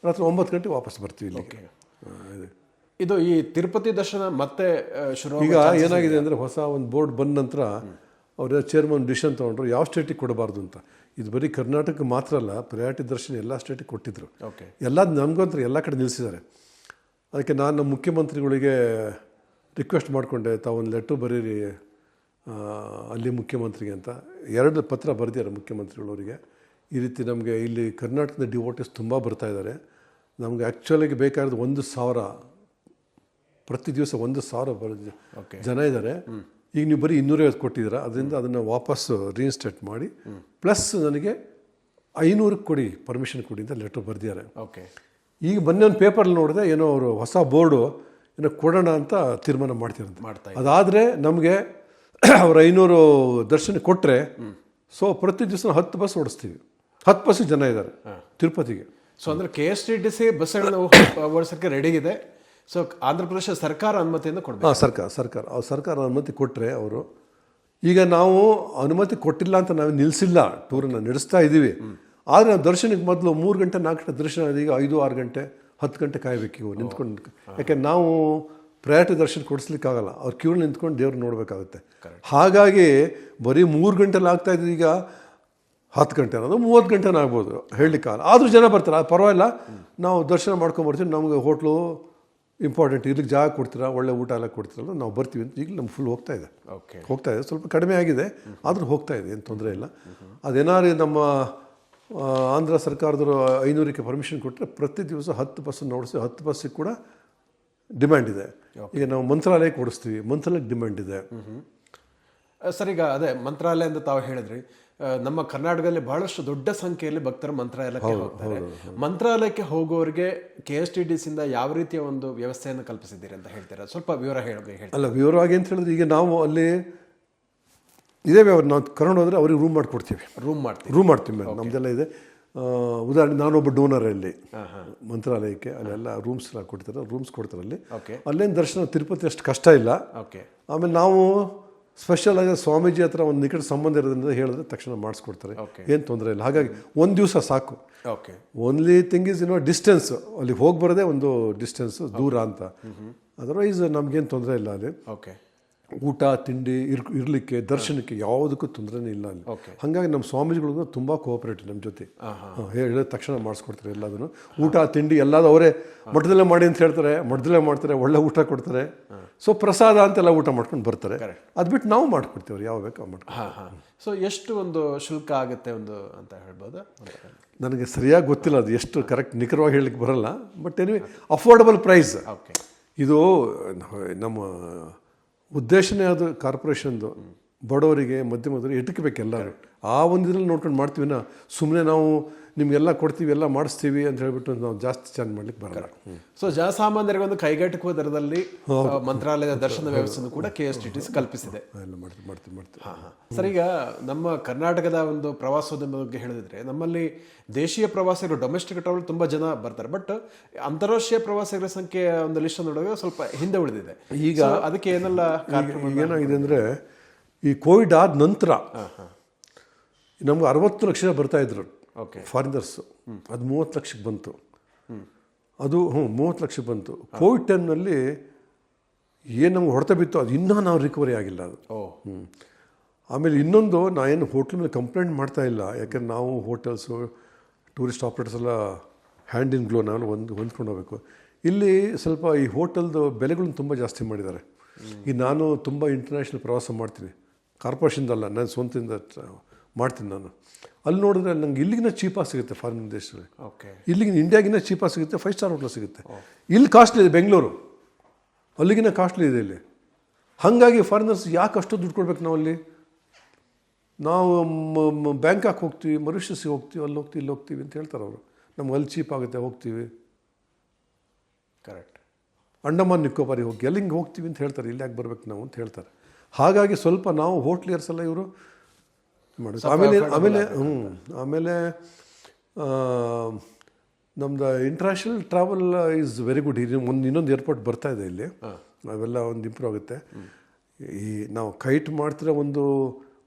ರಾತ್ರಿ 9 ಗಂಟೆಗೆ ವಾಪಸ್ ಬರ್ತೀವಿ ಇಲ್ಲಿಗೆ. ಇದು ಈ ತಿರುಪತಿ ದರ್ಶನ ಮತ್ತೆ ಶುರು. ಈಗ ಏನಾಗಿದೆ ಅಂದರೆ, ಹೊಸ ಒಂದು ಬೋರ್ಡ್ ಬಂದ ನಂತರ ಅವರ ಚೇರ್ಮನ್ ಡಿಸಿಷನ್ ತೊಗೊಂಡ್ರು ಯಾವ ಸ್ಟೇಟಿಗೆ ಕೊಡಬಾರ್ದು ಅಂತ. ಇದು ಬರೀ ಕರ್ನಾಟಕಕ್ಕೆ ಮಾತ್ರ ಅಲ್ಲ, ಪ್ರಯಾರಿಟಿ ದರ್ಶನ ಎಲ್ಲ ಸ್ಟೇಟಿಗೆ ಕೊಟ್ಟಿದ್ರು. ಎಲ್ಲ ನಮಗಂತೂ ಎಲ್ಲ ಕಡೆ ನಿಲ್ಲಿಸಿದ್ದಾರೆ. ಅದಕ್ಕೆ ನಾನು ನಮ್ಮ ಮುಖ್ಯಮಂತ್ರಿಗಳಿಗೆ ರಿಕ್ವೆಸ್ಟ್ ಮಾಡಿಕೊಂಡೆ, ತಾವೊಂದು ಲೆಟ್ರ್ ಬರೀರಿ ಅಲ್ಲಿ ಮುಖ್ಯಮಂತ್ರಿಗೆ ಅಂತ. 2 ಪತ್ರ ಬರೆದಿದ್ದಾರೆ ಮುಖ್ಯಮಂತ್ರಿಗಳವರಿಗೆ. ಈ ರೀತಿ ನಮಗೆ ಇಲ್ಲಿ ಕರ್ನಾಟಕದ ಡಿವೋಟಿಸ್ ತುಂಬ ಬರ್ತಾ ಇದ್ದಾರೆ, ನಮಗೆ ಆ್ಯಕ್ಚುಲಾಗಿ ಬೇಕಾಗಿರೋದು 1,000 ಪ್ರತಿ ದಿವಸ 1,000 ಜನ ಇದ್ದಾರೆ. ಈಗ ನೀವು ಬರೀ 250 ಕೊಟ್ಟಿದ್ದೀರಾ, ಅದರಿಂದ ಅದನ್ನು ವಾಪಸ್ಸು ರೀಇನ್ಸ್ಟೇಟ್ ಮಾಡಿ ಪ್ಲಸ್ ನನಗೆ 500 ಕೊಡಿ, ಪರ್ಮಿಷನ್ ಕೊಡಿ ಅಂತ ಲೆಟ್ರ್ ಬರೆದಿದ್ದಾರೆ. ಈಗ ಮೊನ್ನೆ ಒಂದು ಪೇಪರಲ್ಲಿ ನೋಡಿದೆ, ಏನೋ ಅವರು ಹೊಸ ಬೋರ್ಡು ಏನೋ ಕೊಡೋಣ ಅಂತ ತೀರ್ಮಾನ ಮಾಡ್ತಿರಂತೆ. ಅದಾದರೆ ನಮಗೆ ಅವ್ರು 500 ದರ್ಶನ ಕೊಟ್ಟರೆ, ಸೊ ಪ್ರತಿ ದಿವಸ 10 ಬಸ್ ಓಡಿಸ್ತೀವಿ. 10 ಬಸ್ಸಿಗೆ ಜನ ಇದ್ದಾರೆ ತಿರುಪತಿಗೆ. ಸೊ ಅಂದರೆ KSTTC ಬಸ್ಗಳನ್ನು ಓಡಿಸೋಕ್ಕೆ ರೆಡಿಗಿದೆ. ಸೊ ಆಂಧ್ರ ಪ್ರದೇಶ ಸರ್ಕಾರ ಅನುಮತಿಯನ್ನು ಕೊಡಬೇಕು. ಸರ್ಕಾರ ಅನುಮತಿ ಕೊಟ್ಟರೆ ಅವರು. ಈಗ ನಾವು ಅನುಮತಿ ಕೊಟ್ಟಿಲ್ಲ ಅಂತ ನಾವು ನಿಲ್ಲಿಸಿಲ್ಲ, ಟೂರನ್ನು ನಡೆಸ್ತಾ ಇದ್ದೀವಿ. ಆದರೆ ನಾವು ದರ್ಶನಕ್ಕೆ ಮೊದಲು 3 ಗಂಟೆ 4 ಗಂಟೆ ದರ್ಶನ, ಈಗ 5-6 ಗಂಟೆ 10 ಗಂಟೆ ಕಾಯಬೇಕು ನಿಂತ್ಕೊಂಡು. ಯಾಕೆ ನಾವು ಪ್ರಯಾರಿಟಿ ದರ್ಶನ ಕೊಡಿಸ್ಲಿಕ್ಕಾಗಲ್ಲ, ಅವ್ರು ಕ್ಯೂನಲ್ಲಿ ನಿಂತ್ಕೊಂಡು ದೇವ್ರು ನೋಡಬೇಕಾಗುತ್ತೆ. ಹಾಗಾಗಿ ಬರೀ 3 ಗಂಟೆಲಿ ಆಗ್ತಾ ಇದ್ದು, ಈಗ 10 ಗಂಟೆ ಅನ್ನೋದು 30 ಗಂಟೆನೂ ಆಗ್ಬೋದು, ಹೇಳಲಿಕ್ಕಾಗಲ್ಲ. ಆದರೂ ಜನ ಬರ್ತಾರೆ, ಅದು ಪರವಾಗಿಲ್ಲ, ನಾವು ದರ್ಶನ ಮಾಡ್ಕೊಂಬರ್ತೀವಿ, ನಮಗೆ ಹೋಟ್ಲು ಇಂಪಾರ್ಟೆಂಟ್, ಇಲ್ಲಿಗೆ ಜಾಗ ಕೊಡ್ತೀರಾ, ಒಳ್ಳೆ ಊಟ ಎಲ್ಲ ಕೊಡ್ತೀರಲ್ಲ, ನಾವು ಬರ್ತೀವಿ ಅಂತ. ಈಗ ನಮ್ಗೆ ಫುಲ್ ಹೋಗ್ತಾ ಇದೆ. ಸ್ವಲ್ಪ ಕಡಿಮೆ ಆಗಿದೆ, ಆದರೂ ಹೋಗ್ತಾ ಇದೆ, ಏನು ತೊಂದರೆ ಇಲ್ಲ. ಅದೇನಾದ್ರು ನಮ್ಮ ಆಂಧ್ರ ಸರ್ಕಾರದವರು 500ಕ್ಕೆ ಪರ್ಮಿಷನ್ ಕೊಟ್ಟರೆ ಪ್ರತಿ ದಿವಸ 10 ಬಸ್ಸನ್ನು ಓಡಿಸ್ತೀವಿ. 10 ಬಸ್ಸಿಗೆ ಕೂಡ ಡಿಮ್ಯಾಂಡ್ ಇದೆ. ಈಗ ನಾವು ಮಂತ್ರಾಲಯಕ್ಕೆ ಓಡಿಸ್ತೀವಿ, ಮಂತ್ರಾಲಯಕ್ಕೆ ಡಿಮ್ಯಾಂಡ್ ಇದೆ. ಸರ್, ಈಗ ಅದೇ ಮಂತ್ರಾಲಯ ಅಂತ ತಾವು ಹೇಳಿದ್ರಿ, ನಮ್ಮ ಕರ್ನಾಟಕದಲ್ಲಿ ಬಹಳಷ್ಟು ದೊಡ್ಡ ಸಂಖ್ಯೆಯಲ್ಲಿ ಭಕ್ತರು ಮಂತ್ರಾಲಯಕ್ಕೆ ಹೋಗ್ತಾರೆ. ಮಂತ್ರಾಲಯಕ್ಕೆ ಹೋಗೋರಿಗೆ KSTTCಯಿಂದ ಯಾವ ರೀತಿಯ ಒಂದು ವ್ಯವಸ್ಥೆಯನ್ನು ಕಲ್ಪಿಸಿದ್ದೀರಿ ಅಂತ ಹೇಳ್ತೀರಾ? ಸ್ವಲ್ಪ ವಿವರ ಹೇಳಿ. ಅಲ್ಲ, ವಿವರವಾಗಿ ಅಂತ ಹೇಳಿದ್ರೆ, ಈಗ ನಾವು ಅಲ್ಲಿ ಇದೇ ನಾವು ಕರ್ಕೊಂಡು ಹೋದರೆ ಅವ್ರಿಗೆ ರೂಮ್ ಮಾಡಿಕೊಡ್ತೀವಿ. ರೂಮ್ ಮಾಡ್ತೀವಿ ಮೇಡಮ್, ನಮ್ಮದೆಲ್ಲ ಇದೆ. ಉದಾಹರಣೆ, ನಾನೊಬ್ಬ ಡೋನರ್ ಅಲ್ಲಿ ಮಂತ್ರಾಲಯಕ್ಕೆ, ಅಲ್ಲೆಲ್ಲ ರೂಮ್ಸ್ ಕೊಡ್ತಾರೆ, ರೂಮ್ಸ್ ಕೊಡ್ತಾರೆ ಅಲ್ಲಿ. ಅಲ್ಲೇನು ದರ್ಶನ ತಿರುಪತಿ ಅಷ್ಟು ಕಷ್ಟ ಇಲ್ಲ. ಆಮೇಲೆ ನಾವು ಸ್ಪೆಷಲ್ ಆಗಿ ಸ್ವಾಮೀಜಿ ಹತ್ರ ಒಂದು ನಿಕಟ ಸಂಬಂಧ ಇರೋದ್ರಿಂದ ಹೇಳಿದ್ರೆ ತಕ್ಷಣ ಮಾಡಿಸ್ಕೊಡ್ತಾರೆ, ಏನು ತೊಂದರೆ ಇಲ್ಲ. ಹಾಗಾಗಿ 1 ದಿವಸ ಸಾಕು. ಓನ್ಲಿ ಥಿಂಗ್ ಇಸ್ ಡಿಸ್ಟೆನ್ಸ್, ಅಲ್ಲಿ ಹೋಗಿ ಬರೋದೇ ಒಂದು ಡಿಸ್ಟೆನ್ಸ್ ದೂರ ಅಂತ. ಅದರ್ವೈಸ್ ನಮ್ಗೇನು ತೊಂದರೆ ಇಲ್ಲ ಅಲ್ಲಿ. ಊಟ ತಿಂಡಿ ಇರಲಿಕ್ಕೆ ದರ್ಶನಕ್ಕೆ ಯಾವುದಕ್ಕೂ ತೊಂದರೆನೇ ಇಲ್ಲ ಅಲ್ಲಿ. Okay. ಹಾಗಾಗಿ ನಮ್ಮ ಸ್ವಾಮೀಜಿಗಳು ತುಂಬ ಕೋಆಪರೇಟಿವ್ ನಮ್ಮ ಜೊತೆ. ಹೇಳಿದ ತಕ್ಷಣ ಮಾಡಿಸ್ಕೊಡ್ತಾರೆ ಎಲ್ಲದನ್ನು. ಊಟ ತಿಂಡಿ ಎಲ್ಲದೂ ಅವರೇ ಮಠದಲ್ಲೇ ಮಾಡಿ ಅಂತ ಹೇಳ್ತಾರೆ, ಮಠದಲ್ಲೇ ಮಾಡ್ತಾರೆ, ಒಳ್ಳೆ ಊಟ ಕೊಡ್ತಾರೆ. ಸೊ ಪ್ರಸಾದ ಅಂತೆಲ್ಲ ಊಟ ಮಾಡ್ಕೊಂಡು ಬರ್ತಾರೆ. ಅದು ಬಿಟ್ಟು ನಾವು ಮಾಡ್ಕೊಡ್ತೀವಿ, ಅವ್ರು ಯಾವ ಬೇಕು ಮಾಡ್ಕೊಡ್ತೀವಿ. ಸೊ ಎಷ್ಟು ಒಂದು ಶುಲ್ಕ ಆಗುತ್ತೆ ಒಂದು ಅಂತ ಹೇಳ್ಬೋದಾ? ನನಗೆ ಸರಿಯಾಗಿ ಗೊತ್ತಿಲ್ಲ ಅದು ಎಷ್ಟು ಕರೆಕ್ಟ್ ನಿಖರವಾಗಿ ಹೇಳಲಿಕ್ಕೆ ಬರಲ್ಲ. But anyway affordable price. Okay. ಇದು ನಮ್ಮ ಉದ್ದೇಶನೇ ಅದು ಕಾರ್ಪೊರೇಷನ್ದು ಬಡವರಿಗೆ ಮಧ್ಯಮದವರಿಗೆ ಎಟಕಬೇಕು ಎಲ್ಲರೂ. ಆ ಒಂದು ಇದ್ರಲ್ಲಿ ನೋಡ್ಕೊಂಡು ಮಾಡ್ತೀವಿನ ಸುಮ್ಮನೆ ನಾವು ನಿಮಗೆಲ್ಲ ಕೊಡ್ತೀವಿ ಎಲ್ಲ ಮಾಡಿಸ್ತೀವಿ ಅಂತ ಹೇಳ್ಬಿಟ್ಟು ನಾವು ಜಾಸ್ತಿ ಚಾರ್ಜ್ ಮಾಡ್ಲಿಕ್ಕೆ ಬರಲ್ಲ. ಸೊ ಜನಸಾಮಾನ್ಯರಿಗೆ ಒಂದು ಕೈಗೆಟುಕುವ ದರದಲ್ಲಿ ಮಂತ್ರಾಲಯದ ದರ್ಶನ ವ್ಯವಸ್ಥೆಯನ್ನು ಕೂಡ KSTTC ಕಲ್ಪಿಸಿದೆ. ಎಲ್ಲ ಮಾಡ್ತೀವಿ. ಸರ್, ಈಗ ನಮ್ಮ ಕರ್ನಾಟಕದ ಒಂದು ಪ್ರವಾಸೋದ್ಯಮ ಬಗ್ಗೆ ಹೇಳಿದ್ರೆ ನಮ್ಮಲ್ಲಿ ದೇಶೀಯ ಪ್ರವಾಸಿಗರು ಡೊಮೆಸ್ಟಿಕ್ ಟ್ರಾವೆಲ್ ತುಂಬ ಜನ ಬರ್ತಾರೆ. ಬಟ್ ಅಂತಾರಾಷ್ಟ್ರೀಯ ಪ್ರವಾಸಿಗರ ಸಂಖ್ಯೆ ಒಂದು ಲಿಸ್ಟ್ ನೋಡುವಾಗ ಸ್ವಲ್ಪ ಹಿಂದೆ ಉಳಿದಿದೆ. ಈಗ ಅದಕ್ಕೆ ಏನೆಲ್ಲ ಏನಾಗಿದೆ ಅಂದರೆ, ಈ ಕೋವಿಡ್ ಆದ ನಂತರ ನಮ್ಗೆ 60 ಲಕ್ಷ ಬರ್ತಾ ಇದ್ರು ಫಾರಿನರ್ಸು. ಅದು 30 ಲಕ್ಷಕ್ಕೆ ಬಂತು. ಅದು 30 ಲಕ್ಷ ಬಂತು. ಕೋವಿಡ್ ಟೈಮ್ನಲ್ಲಿ ಏನು ನಮ್ಗೆ ಹೊಡೆತ ಬಿತ್ತು, ಅದು ಇನ್ನೂ ನಾವು ರಿಕವರಿ ಆಗಿಲ್ಲ ಅದು. ಆಮೇಲೆ ಇನ್ನೊಂದು, ನಾವೇನು ಹೋಟ್ಲ್ ಮೇಲೆ ಕಂಪ್ಲೇಂಟ್ ಮಾಡ್ತಾ ಇಲ್ಲ, ಯಾಕಂದ್ರೆ ನಾವು ಹೋಟೆಲ್ಸು ಟೂರಿಸ್ಟ್ ಆಪ್ರೇಟರ್ಸ್ ಎಲ್ಲ ಹ್ಯಾಂಡ್ ಇನ್ ಗ್ಲೋ ನಾವೆಲ್ಲ ಹೊಂದ್ಕೊಂಡು ಹೋಗಬೇಕು. ಇಲ್ಲಿ ಸ್ವಲ್ಪ ಈ ಹೋಟೆಲ್ದು ಬೆಲೆಗಳನ್ನ ತುಂಬ ಜಾಸ್ತಿ ಮಾಡಿದ್ದಾರೆ. ಈಗ ನಾನು ತುಂಬ ಇಂಟರ್ನ್ಯಾಷನಲ್ ಪ್ರವಾಸ ಮಾಡ್ತೀನಿ, ಕಾರ್ಪೊರೇಷನ್ದಲ್ಲ, ನಾನು ಸ್ವಂತದಿಂದ ಮಾಡ್ತೀನಿ. ನಾನು ಅಲ್ಲಿ ನೋಡಿದ್ರೆ ನಂಗೆ ಇಲ್ಲಿಗಿನ ಚೀಪಾಗಿ ಸಿಗುತ್ತೆ ಫಾರಿನ್ ದೇಶದಲ್ಲಿ. ಇಲ್ಲಿಗಿನ ಇಂಡಿಯಾಗಿನ ಚೀಪಾಗಿ ಸಿಗುತ್ತೆ, 5 ಸ್ಟಾರ್ ಹೋಟ್ಲ್ ಸಿಗುತ್ತೆ. ಇಲ್ಲಿ ಕಾಸ್ಟ್ಲಿ ಇದೆ ಬೆಂಗಳೂರು, ಅಲ್ಲಿಗಿನ ಕಾಸ್ಟ್ಲಿ ಇದೆ ಇಲ್ಲಿ. ಹಾಗಾಗಿ ಫಾರಿನರ್ಸ್ ಯಾಕೆ ಅಷ್ಟು ದುಡ್ಡು ಕೊಡ್ಬೇಕು ನಾವು ಅಲ್ಲಿ? ನಾವು ಬ್ಯಾಂಕಾಕ್ ಹೋಗ್ತೀವಿ, ಮರಿಷಸ್ಸಿಗೆ ಹೋಗ್ತೀವಿ, ಅಲ್ಲಿ ಹೋಗ್ತೀವಿ, ಇಲ್ಲಿ ಹೋಗ್ತೀವಿ ಅಂತ ಹೇಳ್ತಾರೆ ಅವರು. ನಮ್ಗೆ ಅಲ್ಲಿ ಚೀಪ್ ಆಗುತ್ತೆ, ಹೋಗ್ತೀವಿ. ಕರೆಕ್ಟ್. ಅಂಡಮಾನ್ ನಿಕೋಬಾರಿಗೆ ಹೋಗಿ ಎಲ್ಲಿಂಗೆ ಹೋಗ್ತೀವಿ ಅಂತ ಹೇಳ್ತಾರೆ, ಇಲ್ಲಿ ಯಾಕೆ ಬರ್ಬೇಕು ನಾವು ಅಂತ ಹೇಳ್ತಾರೆ. ಹಾಗಾಗಿ ಸ್ವಲ್ಪ ನಾವು ಹೋಟ್ಲಿಯರ್ಸ್ ಎಲ್ಲ ಇವರು ಮಾಡಿ. ಆಮೇಲೆ ನಮ್ದು international travel is very good. ಇನ್ನೊಂದು ಏರ್ಪೋರ್ಟ್ ಬರ್ತಾ ಇದೆ ಇಲ್ಲಿ, ಅವೆಲ್ಲ ಒಂದು ಇಂಪ್ರೂವ್ ಆಗುತ್ತೆ. ಈ ನಾವು ಕೈಟ್ ಮಾಡ್ತಿರೋ ಒಂದು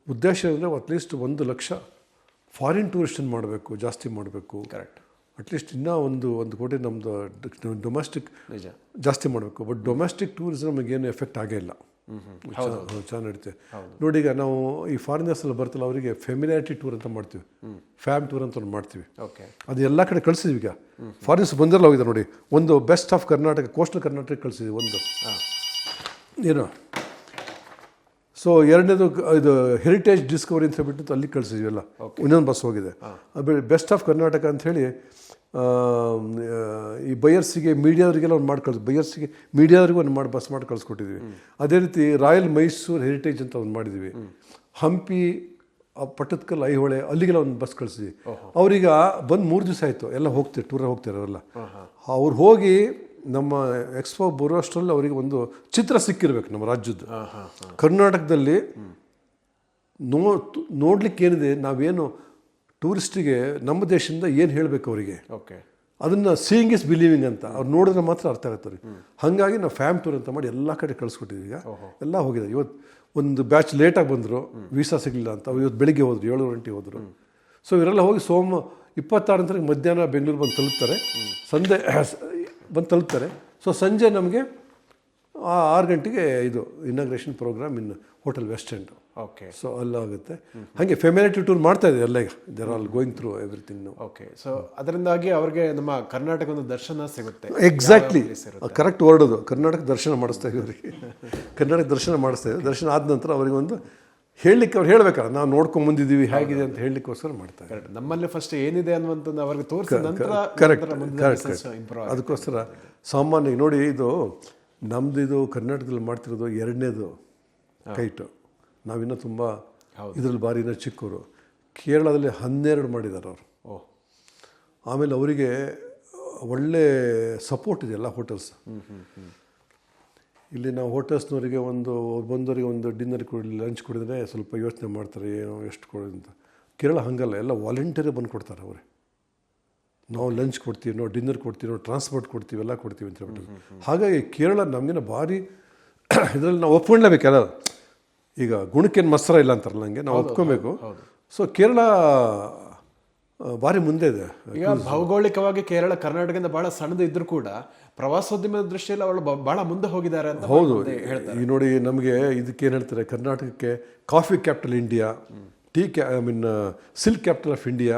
ಉದ್ದೇಶ ಅಂದರೆ ಅಟ್ಲೀಸ್ಟ್ 1 ಲಕ್ಷ ಫಾರಿನ್ ಟೂರಿಸ್ಟನ್ನು ಮಾಡಬೇಕು, ಜಾಸ್ತಿ ಮಾಡಬೇಕು. ಕರೆಕ್ಟ್. ಅಟ್ಲೀಸ್ಟ್ ಇನ್ನೂ ಒಂದು ಕೋಟಿ ನಮ್ಮದು ಡೊಮೆಸ್ಟಿಕ್ ಜಾಸ್ತಿ ಮಾಡಬೇಕು. ಬಟ್ ಡೊಮೆಸ್ಟಿಕ್ ಟೂರಿಸಮ್ ನಮಗೇನು ಎಫೆಕ್ಟ್ ಆಗೇ ಇಲ್ಲ, ಚೆನ್ನಾಗಿ ನಡೀತೆ. ನೋಡಿ, ಈಗ ನಾವು ಈ ಫಾರಿನರ್ಸ್ ಎಲ್ಲ ಬರ್ತಲ್ಲ, ಅವರಿಗೆ ಫೆಮಿಲಿಯಾರಿಟಿ ಟೂರ್ ಅಂತ ಮಾಡ್ತೀವಿ, ಫ್ಯಾಮ್ ಟೂರ್ ಅಂತ ಒಂದು ಮಾಡ್ತೀವಿ. ಅದು ಎಲ್ಲ ಕಡೆ ಕಳಿಸಿದ್ವಿ. ಈಗ ಫಾರಿನರ್ಸ್ ಬಂದಿರಲ್ಲ ಹೋಗಿದೆ ನೋಡಿ, ಒಂದು best of Karnataka, coastal Karnataka ಕಳಿಸಿದ್ವಿ ಒಂದು ಏನು. ಸೊ ಎರಡನೇದು ಇದು ಹೆರಿಟೇಜ್ ಡಿಸ್ಕವರಿ ಅಂತ ಹೇಳ್ಬಿಟ್ಟು ಅಲ್ಲಿ ಕಳಿಸಿದ್ವಿ ಎಲ್ಲ. ಇನ್ನೊಂದು ಬಸ್ ಹೋಗಿದೆ, ಬೆಸ್ಟ್ ಆಫ್ ಕರ್ನಾಟಕ ಅಂಥೇಳಿ. ಈ ಬಯರ್ಸಿಗೆ ಮೀಡಿಯಾದವರಿಗೆಲ್ಲ ಒಂದು ಮಾಡಿ ಬಯರ್ಸಿಗೆ ಮೀಡಿಯಾದವ್ರಿಗೆ ಒಂದು ಬಸ್ ಮಾಡಿ ಕಳಿಸ್ಕೊಟ್ಟಿದ್ವಿ. ಅದೇ ರೀತಿ ರಾಯಲ್ ಮೈಸೂರು ಹೆರಿಟೇಜ್ ಅಂತ ಒಂದು ಮಾಡಿದ್ವಿ. ಹಂಪಿ, ಪಟ್ಟದಕಲ್ಲು, ಐಹೊಳೆ ಅಲ್ಲಿಗೆಲ್ಲ ಒಂದು ಬಸ್ ಕಳಿಸಿದ್ವಿ. ಅವ್ರೀಗ ಬಂದು 3 ದಿವಸ ಆಯಿತು, ಎಲ್ಲ ಹೋಗ್ತಾರೆ, ಟೂರ ಹೋಗ್ತಾರೆ ಅವರೆಲ್ಲ. ಅವ್ರು ಹೋಗಿ ನಮ್ಮ ಎಕ್ಸ್ಪೋ ಬರೋಷ್ಟರಲ್ಲಿ ಅವರಿಗೆ ಒಂದು ಚಿತ್ರ ಸಿಕ್ಕಿರ್ಬೇಕು ನಮ್ಮ ರಾಜ್ಯದ್ದು. ಕರ್ನಾಟಕದಲ್ಲಿ ನೋಡ್ಲಿಕ್ಕೆ ಏನಿದೆ, ನಾವೇನು ಟೂರಿಸ್ಟಿಗೆ ನಮ್ಮ ದೇಶದಿಂದ ಏನು ಹೇಳಬೇಕು ಅವರಿಗೆ, ಅದನ್ನು ಸೀಯಿಂಗ್ ಇಸ್ ಬಿಲೀವಿಂಗ್ ಅಂತ ಅವ್ರು ನೋಡಿದ್ರೆ ಮಾತ್ರ ಅರ್ಥ ಆಗುತ್ತೆ ಅವ್ರಿಗೆ. ಹಾಗಾಗಿ ನಾವು ಫ್ಯಾಮ್ ಟೂರ್ ಅಂತ ಮಾಡಿ ಎಲ್ಲ ಕಡೆ ಕಳಿಸ್ಕೊಟ್ಟಿದ್ವಿ. ಈಗ ಎಲ್ಲ ಹೋಗಿದೆ. ಇವತ್ತು ಒಂದು ಬ್ಯಾಚ್ ಲೇಟಾಗಿ ಬಂದರು, ವೀಸಾ ಸಿಗಲಿಲ್ಲ ಅಂತ. ಅವ್ರು ಇವತ್ತು ಬೆಳಿಗ್ಗೆ ಹೋದರು, 7 ಗಂಟೆಗೆ ಹೋದರು. ಸೊ ಇವರೆಲ್ಲ ಹೋಗಿ 26 ಮಧ್ಯಾಹ್ನ ಬೆಂಗಳೂರು ಬಂದು ತಲುಪ್ತಾರೆ, ಸಂಜೆ ಬಂದು ತಲುಪ್ತಾರೆ. ಸೊ ಸಂಜೆ ನಮಗೆ 6 ಗಂಟೆಗೆ ಇದು inauguration programme in hotel West End. So ಅಲ್ಲಾಗುತ್ತೆ. ಹಾಗೆ ಫೆಮಿಲಿಯಾರಿಟಿ ಟೂರ್ ಮಾಡ್ತಾ ಇದೆ ಎಲ್ಲ. ಈಗ they're all going through everything. So ಅದರಿಂದಾಗಿ ಅವ್ರಿಗೆ ನಮ್ಮ ಕರ್ನಾಟಕ ಒಂದು ದರ್ಶನ ಸಿಗುತ್ತೆ. ಎಕ್ಸಾಕ್ಟ್ಲಿ, ಕರೆಕ್ಟ್ ವರ್ಡ್ ಅದು. ಕರ್ನಾಟಕ ದರ್ಶನ ಮಾಡಿಸ್ತಾ ಇದ್ದೀವಿ ಅವರಿಗೆ. ಕರ್ನಾಟಕ ದರ್ಶನ ಮಾಡಿಸ್ತಾ ಇದ್ದೀವಿ. ದರ್ಶನ ಆದ ನಂತರ ಅವರಿಗೆ ಒಂದು ಹೇಳಲಿಕ್ಕೆ ಅವ್ರು ಹೇಳ್ಬೇಕಲ್ಲ, ನಾವು ನೋಡ್ಕೊಂಡು ಬಂದಿದ್ದೀವಿ ಹೇಗಿದೆ ಅಂತ ಹೇಳಲಿಕ್ಕೋಸ್ಕರ ಮಾಡ್ತಾರೆ. ನಮ್ಮಲ್ಲಿ ಫಸ್ಟ್ ಏನಿದೆ ಅನ್ನುವಂಥದ್ದು ಅವ್ರಿಗೆ ತೋರಿಸಿದ ನಂತರ ಕರೆಕ್ಟ್. ಅದಕ್ಕೋಸ್ಕರ ಸಾಮಾನ್ಯ ನೋಡಿ, ಇದು ನಮ್ದು ಇದು ಕರ್ನಾಟಕದಲ್ಲಿ ಮಾಡ್ತಿರೋದು 2ನೇದು ಕೈಟು. ನಾವಿನ್ನೂ ತುಂಬ ಇದರಲ್ಲಿ ಬಾರಿನ ಚಿಕ್ಕವರು. ಕೇರಳದಲ್ಲಿ 12 ಮಾಡಿದ್ದಾರೆ ಅವರು. ಆಮೇಲೆ ಅವರಿಗೆ ಒಳ್ಳೆ ಸಪೋರ್ಟ್ ಇದೆ ಎಲ್ಲ ಹೋಟೆಲ್ಸ್. ಇಲ್ಲಿ ನಾವು ಹೋಟೆಲ್ಸ್ನವರಿಗೆ ಬಂದವರಿಗೆ ಒಂದು ಡಿನ್ನರ್ ಕೊಡಿ, ಲಂಚ್ ಕೊಡಿದ್ರೆ ಸ್ವಲ್ಪ ಯೋಚನೆ ಮಾಡ್ತಾರೆ, ಏನೋ ಎಷ್ಟು ಕೊಡೋದು ಅಂತ. ಕೇರಳ ಹಾಗಲ್ಲ, ಎಲ್ಲ ವಾಲಂಟಿಯರೇ ಬಂದು ಕೊಡ್ತಾರೆ ಅವರೇ. ನಾವು ಲಂಚ್ ಕೊಡ್ತೀವಿ, ನಾವು ಡಿನ್ನರ್ ಕೊಡ್ತೀವಿ, ನಾವು ಟ್ರಾನ್ಸ್ಪೋರ್ಟ್ ಕೊಡ್ತೀವಿ, ಎಲ್ಲ ಕೊಡ್ತೀವಿ ಅಂತ ಹೇಳ್ಬಿಟ್ಟು. ಹಾಗಾಗಿ ಕೇರಳ ನಮಗಿನ ಭಾರಿ ಇದರಲ್ಲಿ ನಾವು ಒಪ್ಕೊಳ್ಳೇಬೇಕಲ್ಲ. ಈಗ ಗುಣಕ್ಕೇನು ಮತ್ಸರ ಇಲ್ಲ ಅಂತಾರಲ್ಲ, ಹಂಗೆ ನಾವು ಒಪ್ಕೊಬೇಕು. ಸೊ ಕೇರಳ ಭಾರಿ ಮುಂದೆ ಇದೆ. ಈಗ ಭೌಗೋಳಿಕವಾಗಿ ಕೇರಳ ಕರ್ನಾಟಕದಿಂದ ಬಹಳ ಸಣ್ಣದು ಇದ್ರೂ ಕೂಡ ಪ್ರವಾಸೋದ್ಯಮದ ದೃಷ್ಟಿಯಲ್ಲಿ ಅವಳು ಬಹಳ ಮುಂದೆ ಹೋಗಿದ್ದಾರೆ ಅಂತ ಹೌದು. ಹೇಳ್ತಾರೆ. ಈಗ ನೋಡಿ, ನಮಗೆ ಇದಕ್ಕೆ ಏನು ಹೇಳ್ತಾರೆ, ಕರ್ನಾಟಕಕ್ಕೆ coffee capital India, silk capital of India,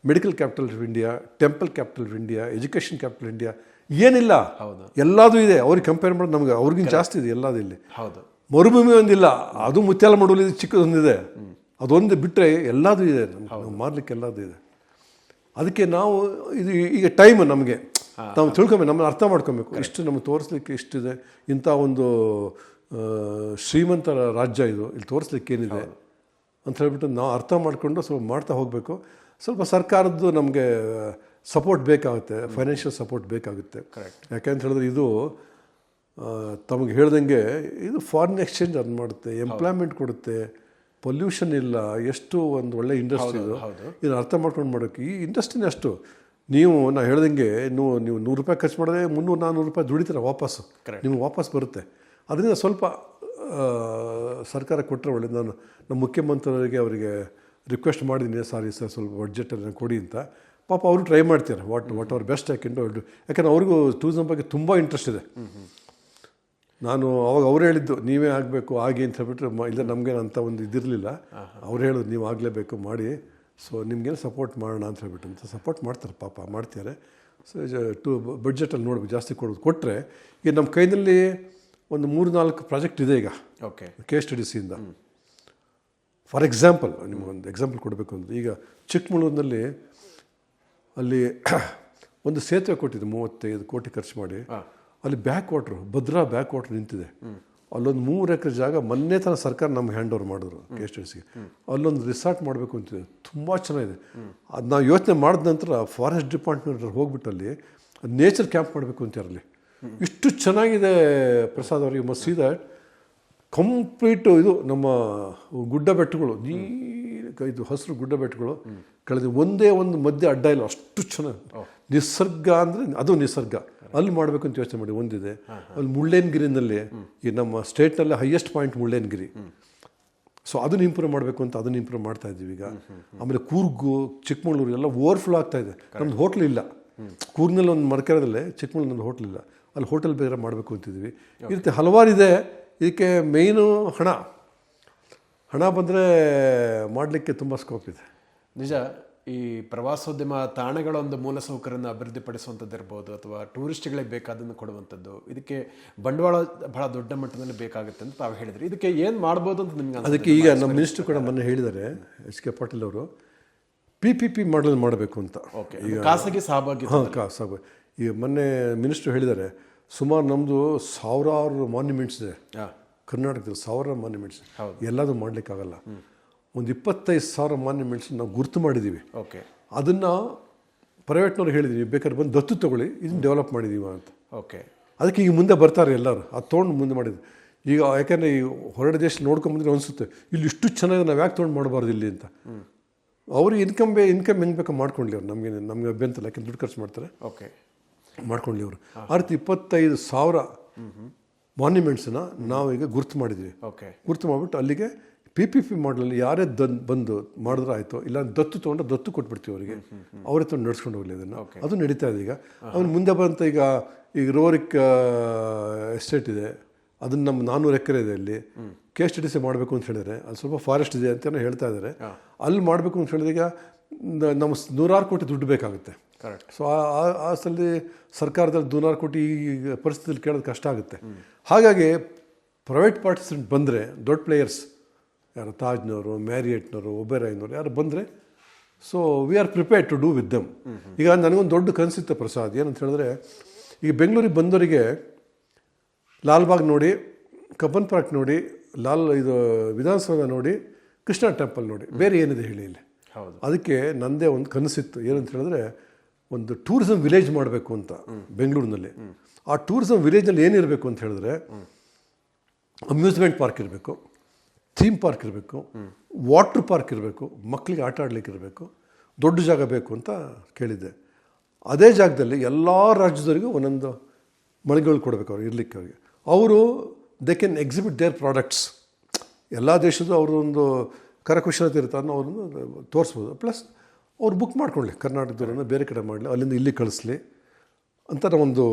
medical capital of India, temple capital of India, education capital India, ಏನಿಲ್ಲ, ಎಲ್ಲದೂ ಇದೆ. ಅವ್ರಿಗೆ ಕಂಪೇರ್ ಮಾಡಿದ್ರೆ ನಮ್ಗೆ ಅವ್ರಿಗಿಂತ ಜಾಸ್ತಿ ಇದೆ ಎಲ್ಲದೂ ಇಲ್ಲಿ. ಹೌದು. ಮರುಭೂಮಿ ಒಂದಿಲ್ಲ, ಅದು ಮುತ್ಯಾಲ ಮಡುವಲ್ಲಿ ಚಿಕ್ಕದೊಂದಿದೆ, ಅದೊಂದು ಬಿಟ್ಟರೆ ಎಲ್ಲದೂ ಇದೆ, ನಮ್ಗೆ ಮಾರ್ಲಿಕ್ಕೆ ಎಲ್ಲದೂ ಇದೆ. ಅದಕ್ಕೆ ನಾವು ಇದು ಈಗ ಟೈಮ್ ನಮಗೆ ನಾವು ತಿಳ್ಕೊಬೇಕು, ನಮ್ಮನ್ನು ಅರ್ಥ ಮಾಡ್ಕೊಬೇಕು. ಇಷ್ಟು ನಮಗೆ ತೋರಿಸ್ಲಿಕ್ಕೆ ಇಷ್ಟಿದೆ, ಇಂಥ ಒಂದು ಶ್ರೀಮಂತ ರಾಜ್ಯ ಇದು, ಇಲ್ಲಿ ತೋರಿಸ್ಲಿಕ್ಕೆ ಏನಿದೆ ಅಂತ ಹೇಳ್ಬಿಟ್ಟು ನಾವು ಅರ್ಥ ಮಾಡಿಕೊಂಡು ಸ್ವಲ್ಪ ಮಾಡ್ತಾ ಹೋಗಬೇಕು. ಸ್ವಲ್ಪ ಸರ್ಕಾರದ್ದು ನಮಗೆ ಸಪೋರ್ಟ್ ಬೇಕಾಗುತ್ತೆ, ಫೈನಾನ್ಷಿಯಲ್ ಸಪೋರ್ಟ್ ಬೇಕಾಗುತ್ತೆ. ಯಾಕೆಂತ ಹೇಳಿದ್ರೆ ಇದು ತಮಗೆ ಹೇಳ್ದಂಗೆ ಇದು ಫಾರಿನ್ ಎಕ್ಸ್ಚೇಂಜ್ ಅರ್ನ್ ಮಾಡುತ್ತೆ, ಎಂಪ್ಲಾಯ್ಮೆಂಟ್ ಕೊಡುತ್ತೆ, ಪೊಲ್ಯೂಷನ್ ಇಲ್ಲ, ಎಷ್ಟು ಒಂದು ಒಳ್ಳೆ ಇಂಡಸ್ಟ್ರಿ ಇದು. ಇದನ್ನು ಅರ್ಥ ಮಾಡ್ಕೊಂಡು ಮಾಡೋಕ್ಕೆ ಈ ಇಂಡಸ್ಟ್ರಿನೇ ಅಷ್ಟು. ನಾ ಹೇಳ್ದಂಗೆ ನೀವು ₹100 ಖರ್ಚು ಮಾಡಿದ್ರೆ ₹300-400 ದುಡಿತೀರ ವಾಪಸ್ಸು, ನಿಮ್ಗೆ ವಾಪಸ್ ಬರುತ್ತೆ. ಅದರಿಂದ ಸ್ವಲ್ಪ ಸರ್ಕಾರ ಕೊಟ್ಟರೆ ಒಳ್ಳೆಯದು. ನಾನು ನಮ್ಮ ಮುಖ್ಯಮಂತ್ರಿಯವರಿಗೆ ಅವರಿಗೆ ರಿಕ್ವೆಸ್ಟ್ ಮಾಡಿದ್ದೀನಿ, ಸಾರಿ ಸರ್ ಸ್ವಲ್ಪ ಬಡ್ಜೆಟನ್ನು ಕೊಡಿ ಅಂತ. ಪಾಪ ಅವರು ಟ್ರೈ ಮಾಡ್ತಾರೆ, ವಾಟ್ ಅವ್ರ ಬೆಸ್ಟ್ ಯಾಕೆಂದ್ರೆ ಅವ್ರಿಗೂ ಟೂರಿಸಮ್ ಬಗ್ಗೆ ತುಂಬ ಇಂಟ್ರೆಸ್ಟ್ ಇದೆ. ನಾನು ಅವಾಗ ಅವ್ರು ಹೇಳಿದ್ದು ನೀವೇ ಆಗಬೇಕು ಆಗಿ ಅಂತ ಹೇಳ್ಬಿಟ್ರೆ, ಇಲ್ಲ ನಮಗೇನು ಅಂತ ಒಂದು ಇದಿರಲಿಲ್ಲ. ಅವ್ರು ಹೇಳಿದ್ರು ನೀವು ಆಗಲೇಬೇಕು ಮಾಡಿ, ಸೊ ನಿಮಗೇನು ಸಪೋರ್ಟ್ ಮಾಡೋಣ ಅಂತ ಹೇಳ್ಬಿಟ್ಟು ಅಂತ ಸಪೋರ್ಟ್ ಮಾಡ್ತಾರೆ, ಪಾಪ ಮಾಡ್ತಾರೆ. ಸೊ ಬಡ್ಜೆಟಲ್ಲಿ ನೋಡ್ಬೇಕು, ಜಾಸ್ತಿ ಕೊಟ್ಟರೆ ಈಗ ನಮ್ಮ ಕೈನಲ್ಲಿ ಒಂದು 3-4 ಪ್ರಾಜೆಕ್ಟ್ ಇದೆ ಈಗ. ಓಕೆ. ಕೇಸ್ ಸ್ಟಡೀಸಿಂದ ಫಾರ್ ಎಕ್ಸಾಂಪಲ್ ನಿಮಗೊಂದು ಎಕ್ಸಾಂಪಲ್ ಕೊಡಬೇಕು ಅಂದರೆ, ಈಗ ಚಿಕ್ಕಮಗಳೂರಿನಲ್ಲಿ ಅಲ್ಲಿ ಒಂದು ಸೇತುವೆ ಕೊಟ್ಟಿದ್ದು 35 ಕೋಟಿ ಖರ್ಚು ಮಾಡಿ. ಅಲ್ಲಿ ಭದ್ರಾ ಬ್ಯಾಕ್ ವಾಟ್ರ್ ನಿಂತಿದೆ. ಅಲ್ಲೊಂದು 3 ಎಕರೆ ಜಾಗ ಮೊನ್ನೆ ತನಕ ಸರ್ಕಾರ ನಮ್ಗೆ ಹ್ಯಾಂಡ್ ಓವರ್ ಮಾಡಿದ್ರು KSTCಗೆ. ಅಲ್ಲೊಂದು ರಿಸಾರ್ಟ್ ಮಾಡಬೇಕು ಅಂತಿದೆ, ತುಂಬ ಚೆನ್ನಾಗಿದೆ. ಅದು ನಾವು ಯೋಚನೆ ಮಾಡಿದ ನಂತರ ಫಾರೆಸ್ಟ್ ಡಿಪಾರ್ಟ್ಮೆಂಟ್ ಹೋಗ್ಬಿಟ್ಟು ಅಲ್ಲಿ ನೇಚರ್ ಕ್ಯಾಂಪ್ ಮಾಡಬೇಕು ಅಂತಾರೆ. ಅಲ್ಲಿ ಇಷ್ಟು ಚೆನ್ನಾಗಿದೆ ಪ್ರಸಾದ್ ಅವರಿಗೆ. ಮಸ್ಟ್ ಸಿ ದ್ಯಾಟ್ ಕಂಪ್ಲೀಟು ಇದು ನಮ್ಮ ಗುಡ್ಡ ಬೆಟ್ಟಗಳು, ಇದು ಹಸಿರು ಗುಡ್ಡ ಬೆಟ್ಟಗಳು, ಕಳೆದ ಒಂದೇ ಒಂದು ಮಧ್ಯೆ ಅಡ್ಡ ಇಲ್ಲ, ಅಷ್ಟು ಚೆನ್ನಾಗಿ ನಿಸರ್ಗ ಅಂದರೆ ಅದು ನಿಸರ್ಗ. ಅಲ್ಲಿ ಮಾಡಬೇಕು ಅಂತ ಯೋಚನೆ ಮಾಡಿ. ಒಂದಿದೆ ಅಲ್ಲಿ ಮುಳ್ಳಯ್ಯನಗಿರಿನಲ್ಲಿ, ಈ ನಮ್ಮ ಸ್ಟೇಟ್ನಲ್ಲೇ ಹೈಯೆಸ್ಟ್ ಪಾಯಿಂಟ್ ಮುಳ್ಳಯ್ಯನಗಿರಿ. ಸೊ ಅದನ್ನು ಇಂಪ್ರೂವ್ ಮಾಡಬೇಕು ಅಂತ ಅದನ್ನು ಇಂಪ್ರೂವ್ ಮಾಡ್ತಾ ಇದ್ದೀವಿ ಈಗ. ಆಮೇಲೆ ಕೂರ್ಗು, ಚಿಕ್ಕಮಗಳೂರು ಎಲ್ಲ ಓವರ್ಫ್ಲೋ ಆಗ್ತಾ ಇದೆ. ನಮ್ದು ಹೋಟ್ಲ್ ಇಲ್ಲ. ಕೂರ್ನಲ್ಲಿ ಒಂದು ಮರಕೆರದಲ್ಲೇ, ಚಿಕ್ಕಮಗಳೂರಿನಲ್ಲಿ ಹೋಟ್ಲ್ ಇಲ್ಲ. ಅಲ್ಲಿ ಹೋಟೆಲ್ ಬೇರೆ ಮಾಡಬೇಕು ಅಂತಿದ್ವಿ. ಈ ರೀತಿ ಹಲವಾರಿದೆ. ಇದಕ್ಕೆ ಮೇಯ್ನು ಹಣ ಬಂದರೆ ಮಾಡಲಿಕ್ಕೆ ತುಂಬ ಸ್ಕೋಪ್ ಇದೆ. ನಿಜ. ಈ ಪ್ರವಾಸೋದ್ಯಮ ತಾಣಗಳ ಒಂದು ಮೂಲಸೌಕರ್ಯವನ್ನು ಅಭಿವೃದ್ಧಿಪಡಿಸುವಂಥದ್ದು ಇರ್ಬೋದು, ಅಥವಾ ಟೂರಿಸ್ಟ್ಗಳಿಗೆ ಬೇಕಾದನ್ನು ಕೊಡುವಂಥದ್ದು, ಇದಕ್ಕೆ ಬಂಡವಾಳ ಬಹಳ ದೊಡ್ಡ ಮಟ್ಟದಲ್ಲಿ ಬೇಕಾಗುತ್ತೆ ಅಂತ ತಾವು ಹೇಳಿದ್ರಿ. ಇದಕ್ಕೆ ಏನು ಮಾಡ್ಬೋದು ಅಂತ ನಿಮ್ಗೆ? ಅದಕ್ಕೆ ಈಗ ನಮ್ಮ ಮಿನಿಸ್ಟರ್ ಕೂಡ ಮೊನ್ನೆ ಹೇಳಿದ್ದಾರೆ, HK ಪಾಟೀಲ್ ಅವರು, PPP ಮಾಡಲ್ ಮಾಡಬೇಕು ಅಂತ. ಈಗ ಖಾಸಗಿ ಸಹಭಾಗಿ. ಈಗ ಮೊನ್ನೆ ಮಿನಿಸ್ಟರ್ ಹೇಳಿದ್ದಾರೆ, ಸುಮಾರು ನಮ್ಮದು ಸಾವಿರಾರು ಮಾನ್ಯುಮೆಂಟ್ಸ್ ಇದೆ ಕರ್ನಾಟಕದಲ್ಲಿ, ಸಾವಿರಾರು ಮಾನ್ಯುಮೆಂಟ್ಸ್. ಎಲ್ಲದೂ ಮಾಡಲಿಕ್ಕಾಗಲ್ಲ. ಒಂದು 25,000 ಮಾನ್ಯುಮೆಂಟ್ಸ್ ನಾವು ಗುರ್ತು ಮಾಡಿದ್ದೀವಿ. ಓಕೆ. ಅದನ್ನು ಪ್ರೈವೇಟ್ನವ್ರು ಹೇಳಿದ್ದೀವಿ, ಬೇಕಾದ್ರೆ ಬಂದು ದತ್ತು ತೊಗೊಳ್ಳಿ, ಇದನ್ನು ಡೆವಲಪ್ ಮಾಡಿದ್ದೀವಿ ಅಂತ. ಓಕೆ. ಅದಕ್ಕೆ ಈಗ ಮುಂದೆ ಬರ್ತಾರೆ ಎಲ್ಲರೂ, ಅದು ತೊಗೊಂಡು ಮುಂದೆ ಮಾಡಿದ್ರು. ಈಗ ಯಾಕೆಂದರೆ ಈ ಹೊರಗಡೆ ದೇಶ ನೋಡ್ಕೊಂಬಂದ್ರೆ ಅನಿಸುತ್ತೆ, ಇಲ್ಲಿ ಇಷ್ಟು ಚೆನ್ನಾಗಿ ನಾವು ಯಾಕೆ ತೊಗೊಂಡು ಮಾಡಬಾರ್ದು ಇಲ್ಲಿ ಅಂತ. ಅವ್ರಿಗೆ ಇನ್ಕಮ್ ಏನು ಬೇಕಾ ಮಾಡ್ಕೊಳ್ಳಿ ಅವ್ರು, ನಮಗೆ ಅಭ್ಯಂತರ, ಯಾಕೆ ದುಡ್ಡು ಖರ್ಚು ಮಾಡ್ತಾರೆ. ಓಕೆ. ಮಾಡ್ಕೊಳ್ಳಿ ಅವರು. ಆ ರೀತಿ 25,000 ಮಾನ್ಯುಮೆಂಟ್ಸನ್ನ ನಾವೀಗ ಗುರ್ತು ಮಾಡಿದ್ದೀವಿ. ಓಕೆ. ಗುರ್ತು ಮಾಡಿಬಿಟ್ಟು ಅಲ್ಲಿಗೆ PPP ಮಾಡಲಲ್ಲಿ ಯಾರೇ ಬಂದು ಮಾಡಿದ್ರೆ ಆಯಿತು, ಇಲ್ಲ ದತ್ತು ತೊಗೊಂಡು ದತ್ತು ಕೊಟ್ಬಿಡ್ತೀವಿ ಅವರಿಗೆ, ಅವರೇ ತೊಗೊಂಡು ನಡ್ಸ್ಕೊಂಡು ಹೋಗಲಿ ಅದನ್ನು. ಅದು ನಡೀತಾ ಇದೆ ಈಗ. ಅವ್ನು ಮುಂದೆ ಬಂತ ಈಗ ರೋರಿಕ್ ಎಸ್ಟೇಟ್ ಇದೆ, ಅದನ್ನು ನಮ್ಮ 400 ಎಕರೆ ಇದೆ. ಅಲ್ಲಿ KSTC ಮಾಡಬೇಕು ಅಂತ ಹೇಳಿದರೆ, ಅಲ್ಲಿ ಸ್ವಲ್ಪ ಫಾರೆಸ್ಟ್ ಇದೆ ಅಂತ ಹೇಳ್ತಾ ಇದ್ದಾರೆ. ಅಲ್ಲಿ ಮಾಡಬೇಕು ಅಂತ ಹೇಳಿದಾಗ ನಮ್ಮ 100 ಕೋಟಿ ದುಡ್ಡು ಬೇಕಾಗುತ್ತೆ. ಸೊ ಆ ಸಲ ಸರ್ಕಾರದಲ್ಲಿ 100 ಕೋಟಿ ಪರಿಸ್ಥಿತಿಯಲ್ಲಿ ಕೇಳೋದು ಕಷ್ಟ ಆಗುತ್ತೆ. ಹಾಗಾಗಿ ಪ್ರೈವೇಟ್ ಪಾರ್ಟಿಸಿಪೆಂಟ್ ಬಂದರೆ, ದೊಡ್ಡ ಪ್ಲೇಯರ್ಸ್ ಯಾರು ತಾಜ್ನವರು, ಮ್ಯಾರಿಯಟ್ನವರು, ಒಬೆರಾಯ್ನವರು ಯಾರು ಬಂದರೆ, so we are prepared to do with them. ಈಗ ನನಗೊಂದು ದೊಡ್ಡ ಕನಸಿತ್ತು ಪ್ರಸಾದ್, ಏನಂತ ಹೇಳಿದ್ರೆ, ಈಗ ಬೆಂಗಳೂರಿಗೆ ಬಂದವರಿಗೆ ಲಾಲ್ಬಾಗ್ ನೋಡಿ, ಕಬ್ಬನ್ ಪಾರ್ಕ್ ನೋಡಿ, ಇದು ವಿಧಾನಸೌಧ ನೋಡಿ, ಕೃಷ್ಣ ಟೆಂಪಲ್ ನೋಡಿ, ಬೇರೆ ಏನಿದೆ ಹೇಳಿ ಇಲ್ಲಿ. ಅದಕ್ಕೆ ನನ್ನದೇ ಒಂದು ಕನಸಿತ್ತು, ಏನಂತ ಹೇಳಿದ್ರೆ, ಒಂದು ಟೂರಿಸಂ ವಿಲೇಜ್ ಮಾಡಬೇಕು ಅಂತ ಬೆಂಗಳೂರಿನಲ್ಲಿ. ಆ ಟೂರಿಸಂ ವಿಲೇಜಲ್ಲಿ ಏನಿರಬೇಕು ಅಂತ ಹೇಳಿದ್ರೆ, ಅಮ್ಯೂಸ್ಮೆಂಟ್ ಪಾರ್ಕ್ ಇರಬೇಕು, ಥೀಮ್ ಪಾರ್ಕ್ ಇರಬೇಕು, ವಾಟ್ರ್ ಪಾರ್ಕ್ ಇರಬೇಕು, ಮಕ್ಕಳಿಗೆ ಆಟ ಆಡಲಿಕ್ಕೆ ಇರಬೇಕು, ದೊಡ್ಡ ಜಾಗ ಬೇಕು ಅಂತ ಕೇಳಿದ್ದೆ. ಅದೇ ಜಾಗದಲ್ಲಿ ಎಲ್ಲ ರಾಜ್ಯದವರಿಗೂ ಒಂದೊಂದು ಮಳಿಗೆಗಳು ಕೊಡಬೇಕು ಅವ್ರು ಇರಲಿಕ್ಕೆ. ಅವರು they can exhibit there products. ಎಲ್ಲ ದೇಶದ್ದು ಅವ್ರದ್ದೊಂದು ಕರಕುಶಲತೆ ಇರುತ್ತೆ, ಅದನ್ನು ಅವ್ರನ್ನ ತೋರಿಸ್ಬೋದು. ಪ್ಲಸ್ ಅವ್ರು ಬುಕ್ ಮಾಡ್ಕೊಳ್ಳಿ, ಕರ್ನಾಟಕದವ್ರನ್ನ ಬೇರೆ ಕಡೆ ಮಾಡಲಿ, ಅಲ್ಲಿಂದ ಇಲ್ಲಿ ಕಳಿಸ್ಲಿ ಅಂತ ಒಂದು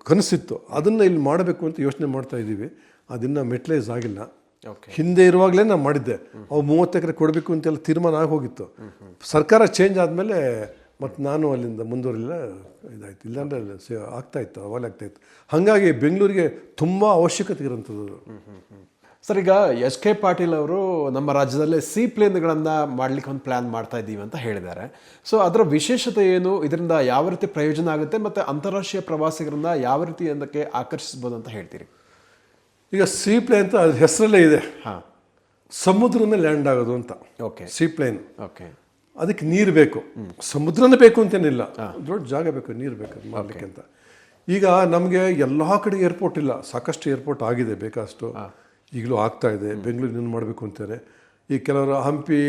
ಕನಸಿತ್ತು. ಅದನ್ನು ಇಲ್ಲಿ ಮಾಡಬೇಕು ಅಂತ ಯೋಚನೆ ಮಾಡ್ತಾ ಇದ್ದೀವಿ. ಅದನ್ನು ಮೆಟ್ಲೈಸ್ ಆಗಿಲ್ಲ. ಹಿಂದೆ ಇರುವಾಗಲೇ ನಾನು ಮಾಡಿದ್ದೆ. ಅವು 30 ಎಕರೆ ಕೊಡಬೇಕು ಅಂತೆಲ್ಲ ತೀರ್ಮಾನ ಆಗೋಗಿತ್ತು. ಸರ್ಕಾರ ಚೇಂಜ್ ಆದಮೇಲೆ ಮತ್ತು ನಾನು ಅಲ್ಲಿಂದ ಮುಂದುವರಿಲ್ಲ, ಇದಾಯಿತು. ಇಲ್ಲಾಂದರೆ ಆಗ್ತಾಯಿತ್ತು, ಅವಾಗಲೇ ಆಗ್ತಾಯಿತ್ತು. ಹಾಗಾಗಿ ಬೆಂಗಳೂರಿಗೆ ತುಂಬ ಅವಶ್ಯಕತೆ ಇರೋಂಥದ್ದು. ಸರ್, ಈಗ ಎಸ್ ಕೆ ಪಾಟೀಲ್ ಅವರು ನಮ್ಮ ರಾಜ್ಯದಲ್ಲೇ ಸೀ ಪ್ಲೇನ್ಗಳನ್ನು ಮಾಡಲಿಕ್ಕೆ ಒಂದು ಪ್ಲ್ಯಾನ್ ಮಾಡ್ತಾ ಇದ್ದೀವಿ ಅಂತ ಹೇಳಿದ್ದಾರೆ. ಸೊ ಅದರ ವಿಶೇಷತೆ ಏನು, ಇದರಿಂದ ಯಾವ ರೀತಿ ಪ್ರಯೋಜನ ಆಗುತ್ತೆ, ಮತ್ತು ಅಂತಾರಾಷ್ಟ್ರೀಯ ಪ್ರವಾಸಿಗರನ್ನ ಯಾವ ರೀತಿ ಅದಕ್ಕೆ ಆಕರ್ಷಿಸ್ಬೋದು ಅಂತ ಹೇಳ್ತೀರಿ? ಈಗ ಸೀ ಪ್ಲೇನ್ ಅಂತ ಅದ್ರ ಹೆಸರಲ್ಲೇ ಇದೆ. ಹಾಂ, ಸಮುದ್ರದ ಮೇಲೆ ಲ್ಯಾಂಡ್ ಆಗೋದು ಅಂತ. Okay, sea plane. ಓಕೆ, ಅದಕ್ಕೆ ನೀರು ಬೇಕು. ಸಮುದ್ರನೇ ಬೇಕು ಅಂತೇನಿಲ್ಲ, ದೊಡ್ಡ ಜಾಗ ಬೇಕು, ನೀರು ಬೇಕು ಅದು ಮಾಡಲಿಕ್ಕೆ ಅಂತ. ಈಗ ನಮಗೆ ಎಲ್ಲ ಕಡೆ ಏರ್ಪೋರ್ಟ್ ಇಲ್ಲ, ಸಾಕಷ್ಟು ಏರ್ಪೋರ್ಟ್ ಆಗಿದೆ, ಬೇಕಷ್ಟು ಈಗಲೂ ಆಗ್ತಾ ಇದೆ. ಬೆಂಗಳೂರಿನ ಮಾಡಬೇಕು ಅಂತಾರೆ. ಈ ಕೆಲವರು ಹಂಪಿ,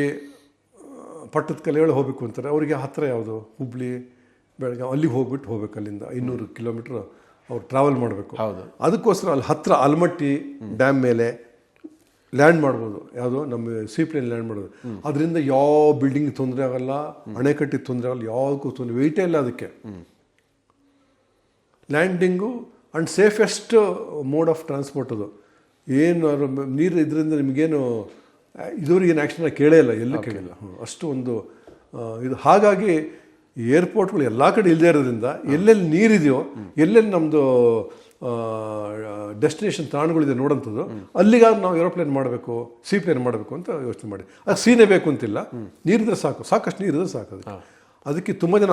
ಪಟ್ಟದಕಲ್ಲು ಹೋಗಬೇಕು ಅಂತಾರೆ. ಅವರಿಗೆ ಹತ್ತಿರ ಯಾವುದು? ಹುಬ್ಳಿ, ಬೆಳಗಾವಿ, ಅಲ್ಲಿಗೆ ಹೋಗ್ಬೇಕು. ಅಲ್ಲಿಂದ 200 ಕಿಲೋಮೀಟ್ರ್ ಅವ್ರು ಟ್ರಾವೆಲ್ ಮಾಡಬೇಕು. ಅದಕ್ಕೋಸ್ಕರ ಅಲ್ಲಿ ಹತ್ತಿರ ಆಲಮಟ್ಟಿ ಡ್ಯಾಮ್ ಮೇಲೆ ಲ್ಯಾಂಡ್ ಮಾಡ್ಬೋದು. ಯಾವುದು? ನಮ್ಮ ಸೀ ಪ್ಲೇನ್ ಲ್ಯಾಂಡ್ ಮಾಡೋದು. ಅದರಿಂದ ಯಾವ ಬಿಲ್ಡಿಂಗ್ ತೊಂದರೆ ಆಗಲ್ಲ, ಅಣೆಕಟ್ಟಿಗೆ ತೊಂದರೆ ಆಗಲ್ಲ, ಯಾವುದಕ್ಕೂ ತೊಂದರೆ, ವೆಯ್ಟೇ ಇಲ್ಲ ಅದಕ್ಕೆ. Landing and safest mode of transport ಅದು. ಏನು ನೀರು ಇದರಿಂದ ನಿಮಗೇನು ಇದುವರೆಗೆ ಏನು ಆ್ಯಕ್ಷನ್ ಕೇಳೇ ಇಲ್ಲ, ಎಲ್ಲೂ ಕೇಳಿಲ್ಲ. ಅಷ್ಟು ಒಂದು ಇದು. ಹಾಗಾಗಿ ಏರ್ಪೋರ್ಟ್ಗಳು ಎಲ್ಲ ಕಡೆ ಇಲ್ಲದೇ ಇರೋದ್ರಿಂದ ಎಲ್ಲೆಲ್ಲಿ ನೀರಿದೆಯೋ, ಎಲ್ಲೆಲ್ಲಿ ನಮ್ಮದು ಡೆಸ್ಟಿನೇಷನ್ ತಾಣಗಳಿದೆ ನೋಡೋಂಥದ್ದು, ಅಲ್ಲಿಗಾದ್ರೂ ನಾವು ಏರೋಪ್ಲೇನ್ ಮಾಡಬೇಕು, ಸೀ ಪ್ಲೇನ್ ಮಾಡಬೇಕು ಅಂತ ಯೋಚನೆ ಮಾಡಿ. ಅದು ಸೀನೇ ಬೇಕು ಅಂತಿಲ್ಲ, ನೀರಿದ್ರೆ ಸಾಕು, ಸಾಕಷ್ಟು ನೀರಿದ್ರೆ ಸಾಕು. ಅದಕ್ಕೆ ತುಂಬ ಜನ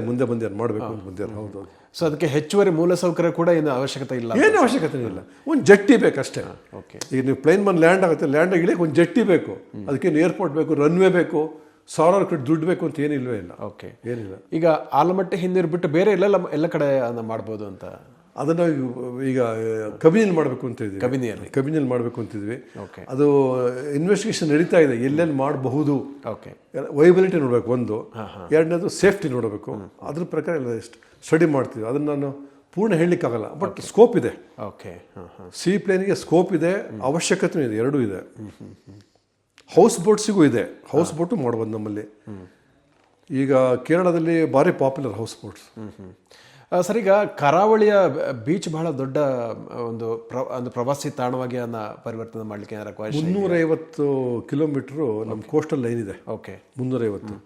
ಮುಂದೆ ಬಂದ್ಯಾರು ಮಾಡಬೇಕು ಅಂತ ಬಂದ್ಯಾರು. ಹೌದು. ಸೊ ಅದಕ್ಕೆ ಹೆಚ್ಚುವರಿ ಮೂಲಸೌಕರ್ಯ ಕೂಡ ಏನು ಅವಶ್ಯಕತೆ ಇಲ್ಲ? ಏನು ಅವಶ್ಯಕತೆ ಇಲ್ಲ, ಒಂದು ಜಟ್ಟಿ ಬೇಕಷ್ಟೇ. ಓಕೆ. ಈಗ ನೀವು ಪ್ಲೇನ್ ಬಂದು ಲ್ಯಾಂಡ್ ಆಗುತ್ತೆ, ಲ್ಯಾಂಡ್ ಆಗಿಳಿಯಕ್ಕೆ ಒಂದು ಜಟ್ಟಿ ಬೇಕು. ಅದಕ್ಕೇನು ಏರ್ಪೋರ್ಟ್ ಬೇಕು, ರನ್ವೇ ಬೇಕು, ಸಾವಿರಾರು ಕಡೆ ದುಡ್ಡು ಬೇಕು ಅಂತ ಏನಿಲ್ವೇ ಇಲ್ಲ. ಓಕೆ, ಏನಿಲ್ಲ. ಈಗ ಆಲಮಟ್ಟಿ ಹಿಂದಿರು ಬಿಟ್ಟು ಬೇರೆ ಎಲ್ಲ ಕಡೆ ಮಾಡ್ಬೋದು ಅಂತ ಅದನ್ನು ಈಗ ಕಬಿನಿಯಲ್ಲಿ ಮಾಡಬೇಕು ಅಂತ ಇದ್ವಿ. ಕಬಿನಿಯಲ್ಲಿ ಮಾಡಬೇಕು ಅಂತಿದ್ವಿ. ಅದು ಇನ್ವೆಸ್ಟಿಗೇಷನ್ ನಡೀತಾ ಇದೆ, ಎಲ್ಲೆಲ್ಲಿ ಮಾಡಬಹುದು. ವೈಬಿಲಿಟಿ ನೋಡಬೇಕು ಒಂದು, ಎರಡನೇದು ಸೇಫ್ಟಿ ನೋಡಬೇಕು. ಅದ್ರ ಪ್ರಕಾರ ಎಲ್ಲ ಸ್ಟಡಿ ಮಾಡ್ತೀವಿ. ಅದನ್ನು ನಾನು ಪೂರ್ಣ ಹೇಳಲಿಕ್ಕಾಗಲ್ಲ, ಬಟ್ ಸ್ಕೋಪ್ ಇದೆ. ಸೀ ಪ್ಲೇನ್ಗೆ ಸ್ಕೋಪ್ ಇದೆ, ಅವಶ್ಯಕತೆ ಇದೆ, ಎರಡೂ ಇದೆ. ಹೌಸ್ ಬೋಟ್ಸಿಗೂ ಇದೆ, ಹೌಸ್ ಬೋಟು ಮಾಡ್ಬೋದು ನಮ್ಮಲ್ಲಿ. ಈಗ ಕೇರಳದಲ್ಲಿ ಭಾರಿ ಪಾಪ್ಯುಲರ್ ಹೌಸ್ ಬೋಟ್ಸ್. ಸರ್, ಈಗ ಕರಾವಳಿಯ ಬೀಚ್ ಬಹಳ ದೊಡ್ಡ ಒಂದು ಪ್ರವಾಸಿ ತಾಣವಾಗಿ ಅದನ್ನ ಪರಿವರ್ತನೆ ಮಾಡಲಿಕ್ಕೆ 350 ಕಿಲೋಮೀಟ್ರು ನಮ್ಮ ಕೋಸ್ಟಲ್ ಲೈನ್ ಇದೆ. ಓಕೆ, 350.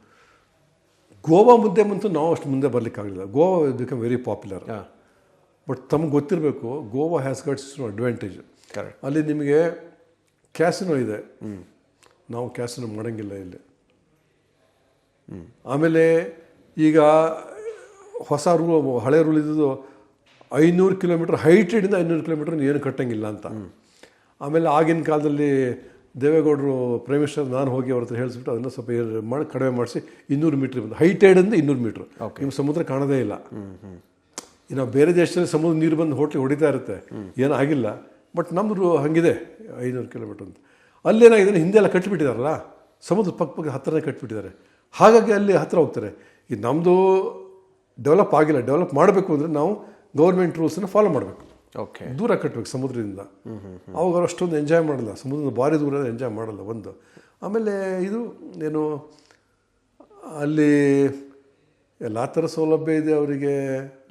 ಗೋವಾ ಮುಂದೆ ನಾವು ಅಷ್ಟು ಮುಂದೆ ಬರಲಿಕ್ಕಾಗಲಿಲ್ಲ. Goa become very popular. But ತಮಗೆ ಗೊತ್ತಿರಬೇಕು, ಗೋವಾ ಹ್ಯಾಸ್ ಗಾಟ್ ಅಡ್ವಾಂಟೇಜ್. ಅಲ್ಲಿ ನಿಮಗೆ ಕ್ಯಾಸಿನೋ ಇದೆ, ನಾವು ಕ್ಯಾಸಿನೋ ಮಾಡೋಂಗಿಲ್ಲ ಇಲ್ಲಿ. ಆಮೇಲೆ ಈಗ ಹೊಸ ರೂಲ್, ಹಳೆ ರೂಲ್ ಇದ್ದು 500 ಕಿಲೋಮೀಟ್ರ್ ಹೈಟೆಡಿಂದ 500 ಕಿಲೋಮೀಟ್ರ್ ಏನು ಕಟ್ಟಂಗಿಲ್ಲ ಅಂತ. ಆಮೇಲೆ ಆಗಿನ ಕಾಲದಲ್ಲಿ ದೇವೇಗೌಡರು ಪ್ರೈಮ್ ಮಿನಿಸ್ಟರ್ ನಾನು ಹೋಗಿ ಅವ್ರ ಹತ್ರ ಹೇಳಿಸ್ಬಿಟ್ಟು ಅದನ್ನು ಸ್ವಲ್ಪ ಕಡಿಮೆ ಮಾಡಿಸಿ 200 ಮೀಟ್ರ್ ಬಂದು, ಹೈಟೆಡಿಂದ 200 ಮೀಟ್ರ್. ನಿಮ್ಮ ಸಮುದ್ರ ಕಾಣೋದೇ ಇಲ್ಲ. ಇನ್ನು ಬೇರೆ ದೇಶದಲ್ಲಿ ಸಮುದ್ರ ನೀರು ಬಂದು ಹೋಟ್ಲಿಗೆ ಹೊಡಿತಾ ಇರುತ್ತೆ, ಏನಾಗಿಲ್ಲ. ಬಟ್ ನಮ್ಮದು ಹಾಗಿದೆ 500 ಕಿಲೋಮೀಟ್ರ್ ಅಂತ. ಅಲ್ಲೇನಾಗಿದೆ, ಹಿಂದೆ ಎಲ್ಲ ಕಟ್ಟಿಬಿಟ್ಟಿದಾರಲ್ಲ, ಸಮುದ್ರ ಪಕ್ಕ ಹತ್ತಿರನೇ ಕಟ್ಟಿಬಿಟ್ಟಿದ್ದಾರೆ. ಹಾಗಾಗಿ ಅಲ್ಲಿ ಹತ್ತಿರ ಹೋಗ್ತಾರೆ. ಇದು ನಮ್ಮದು ಡೆವಲಪ್ ಆಗಿಲ್ಲ. ಡೆವಲಪ್ ಮಾಡಬೇಕು ಅಂದರೆ ನಾವು ಗೌರ್ಮೆಂಟ್ ರೂಲ್ಸನ್ನು ಫಾಲೋ ಮಾಡಬೇಕು. ದೂರ ಕಟ್ಟಬೇಕು ಸಮುದ್ರದಿಂದ. ಅವಾಗ ಅವರು ಅಷ್ಟೊಂದು ಎಂಜಾಯ್ ಮಾಡಲ್ಲ, ಸಮುದ್ರದ ಭಾರಿ ದೂರ ಎಂಜಾಯ್ ಮಾಡಲ್ಲ ಒಂದು. ಆಮೇಲೆ ಇದು ಏನು, ಅಲ್ಲಿ ಎಲ್ಲ ಥರ ಸೌಲಭ್ಯ ಇದೆ ಅವರಿಗೆ.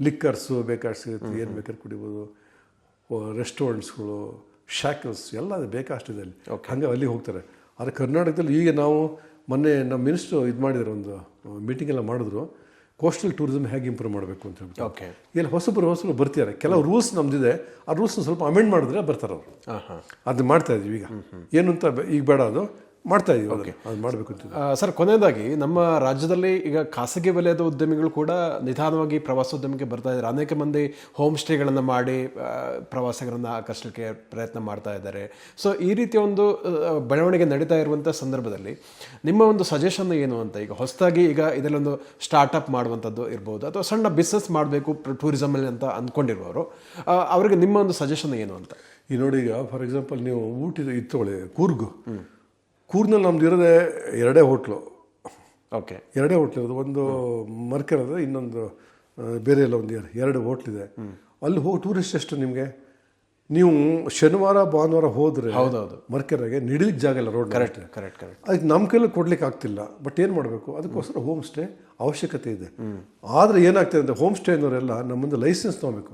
ಲಿಕ್ಕರ್ಸು ಬೇಕಾದ್ರೆ ಸಿಗುತ್ತೆ, ಏನು ಬೇಕಾದ್ರೆ ಕುಡಿಬೋದು. ರೆಸ್ಟೋರೆಂಟ್ಸ್ಗಳು, ಶಾಕಲ್ಸ್ ಎಲ್ಲ ಬೇಕಾಷ್ಟಿದೆ ಅಲ್ಲಿ. ಹಂಗೆ ಅಲ್ಲಿ ಹೋಗ್ತಾರೆ. ಆದರೆ ಕರ್ನಾಟಕದಲ್ಲಿ ಈಗ ನಾವು ಮೊನ್ನೆ ನಮ್ಮ ಮಿನಿಸ್ಟ್ರು ಇದು ಮಾಡಿದ್ರು, ಒಂದು ಮೀಟಿಂಗ್ ಎಲ್ಲ ಮಾಡಿದ್ರು, ಕೋಸ್ಟಲ್ ಟೂರಿಸಮ್ ಹೇಗೆ ಇಂಪ್ರೂವ್ ಮಾಡಬೇಕು ಅಂತ ಹೇಳ್ಬಿಟ್ಟು. ಇಲ್ಲಿ ಹೊಸಬರು ಬರ್ತಿದ್ದಾರೆ. ಕೆಲವು ರೂಲ್ಸ್ ನಮ್ದಿದೆ, ಆ ರೂಲ್ಸ್ನ ಸ್ವಲ್ಪ ಅಮೆಂಡ್ ಮಾಡಿದ್ರೆ ಬರ್ತಾರೆ ಅವರು. ಅದು ಮಾಡ್ತಾ ಇದೀವಿ ಈಗ. ಏನು ಅಂತ ಈಗ ಬೇಡ, ಅದು ಮಾಡ್ತಾ ಇದೀವಿ, ಅದು ಮಾಡಬೇಕು ಅಂತ. ಸರ್, ಕೊನೆಯದಾಗಿ ನಮ್ಮ ರಾಜ್ಯದಲ್ಲಿ ಈಗ ಖಾಸಗಿ ವಲಯದ ಉದ್ಯಮಿಗಳು ಕೂಡ ನಿಧಾನವಾಗಿ ಪ್ರವಾಸೋದ್ಯಮಕ್ಕೆ ಬರ್ತಾ ಇದ್ದಾರೆ. ಅನೇಕ ಮಂದಿ ಹೋಮ್ ಸ್ಟೇಗಳನ್ನು ಮಾಡಿ ಪ್ರವಾಸಿಗರನ್ನು ಆಕರ್ಷಿಸಲಿಕ್ಕೆ ಪ್ರಯತ್ನ ಮಾಡ್ತಾ ಇದ್ದಾರೆ. ಸೊ ಈ ರೀತಿಯ ಒಂದು ಬೆಳವಣಿಗೆ ನಡೀತಾ ಇರುವಂಥ ಸಂದರ್ಭದಲ್ಲಿ ನಿಮ್ಮ ಒಂದು ಸಜೆಷನ್ ಏನು ಅಂತ? ಈಗ ಹೊಸದಾಗಿ ಈಗ ಇದರಲ್ಲೊಂದು ಸ್ಟಾರ್ಟಪ್ ಮಾಡುವಂಥದ್ದು ಇರ್ಬೋದು, ಅಥವಾ ಸಣ್ಣ ಬಿಸ್ನೆಸ್ ಮಾಡಬೇಕು ಟೂರಿಸಮಲ್ಲಿ ಅಂತ ಅಂದ್ಕೊಂಡಿರುವವರು, ಅವರಿಗೆ ನಿಮ್ಮ ಒಂದು ಸಜೆಷನ್ ಏನು ಅಂತ? ಈ ನೋಡಿ, ಈಗ ಫಾರ್ ಎಕ್ಸಾಂಪಲ್ ನೀವು ಊಟಿ ಇದು ತೊಗೊಳ್ಳಿ, ಕೂರ್ಗ್ನಲ್ಲಿ ನಮ್ದು ಇರೋದೇ ಎರಡೇ ಹೋಟ್ಲು. ಎರಡೇ ಹೋಟ್ಲ್ ಇರೋದು. ಒಂದು ಮರ್ಕರ್ ಇದೆ, ಇನ್ನೊಂದು ಬೇರೆ ಎಲ್ಲ ಒಂದು 2 ಹೋಟ್ಲಿದೆ. ಅಲ್ಲಿ ಹೋಗಿ ಟೂರಿಸ್ಟ್ ಎಷ್ಟು ನಿಮಗೆ, ನೀವು ಶನಿವಾರ ಭಾನುವಾರ ಹೋದರೆ ಮರ್ಕರ್ಗೆ ನಿಡಿಲಿಕ್ಕೆ ಜಾಗ ಇಲ್ಲ, ರೋಡ್. ಕರೆಕ್ಟ್. ಅದಕ್ಕೆ ನಮ್ಮ ಕೈಲಿ ಕೊಡ್ಲಿಕ್ಕೆ ಆಗ್ತಿಲ್ಲ. ಬಟ್ ಏನು ಮಾಡಬೇಕು, ಅದಕ್ಕೋಸ್ಕರ ಹೋಮ್ ಸ್ಟೇ ಅವಶ್ಯಕತೆ ಇದೆ. ಆದರೆ ಏನಾಗ್ತದೆ ಅಂದರೆ ಹೋಮ್ ಸ್ಟೇ ಅನ್ನೋರೆಲ್ಲ ನಮ್ಮಿಂದ ಲೈಸೆನ್ಸ್ ತೊಗೋಬೇಕು.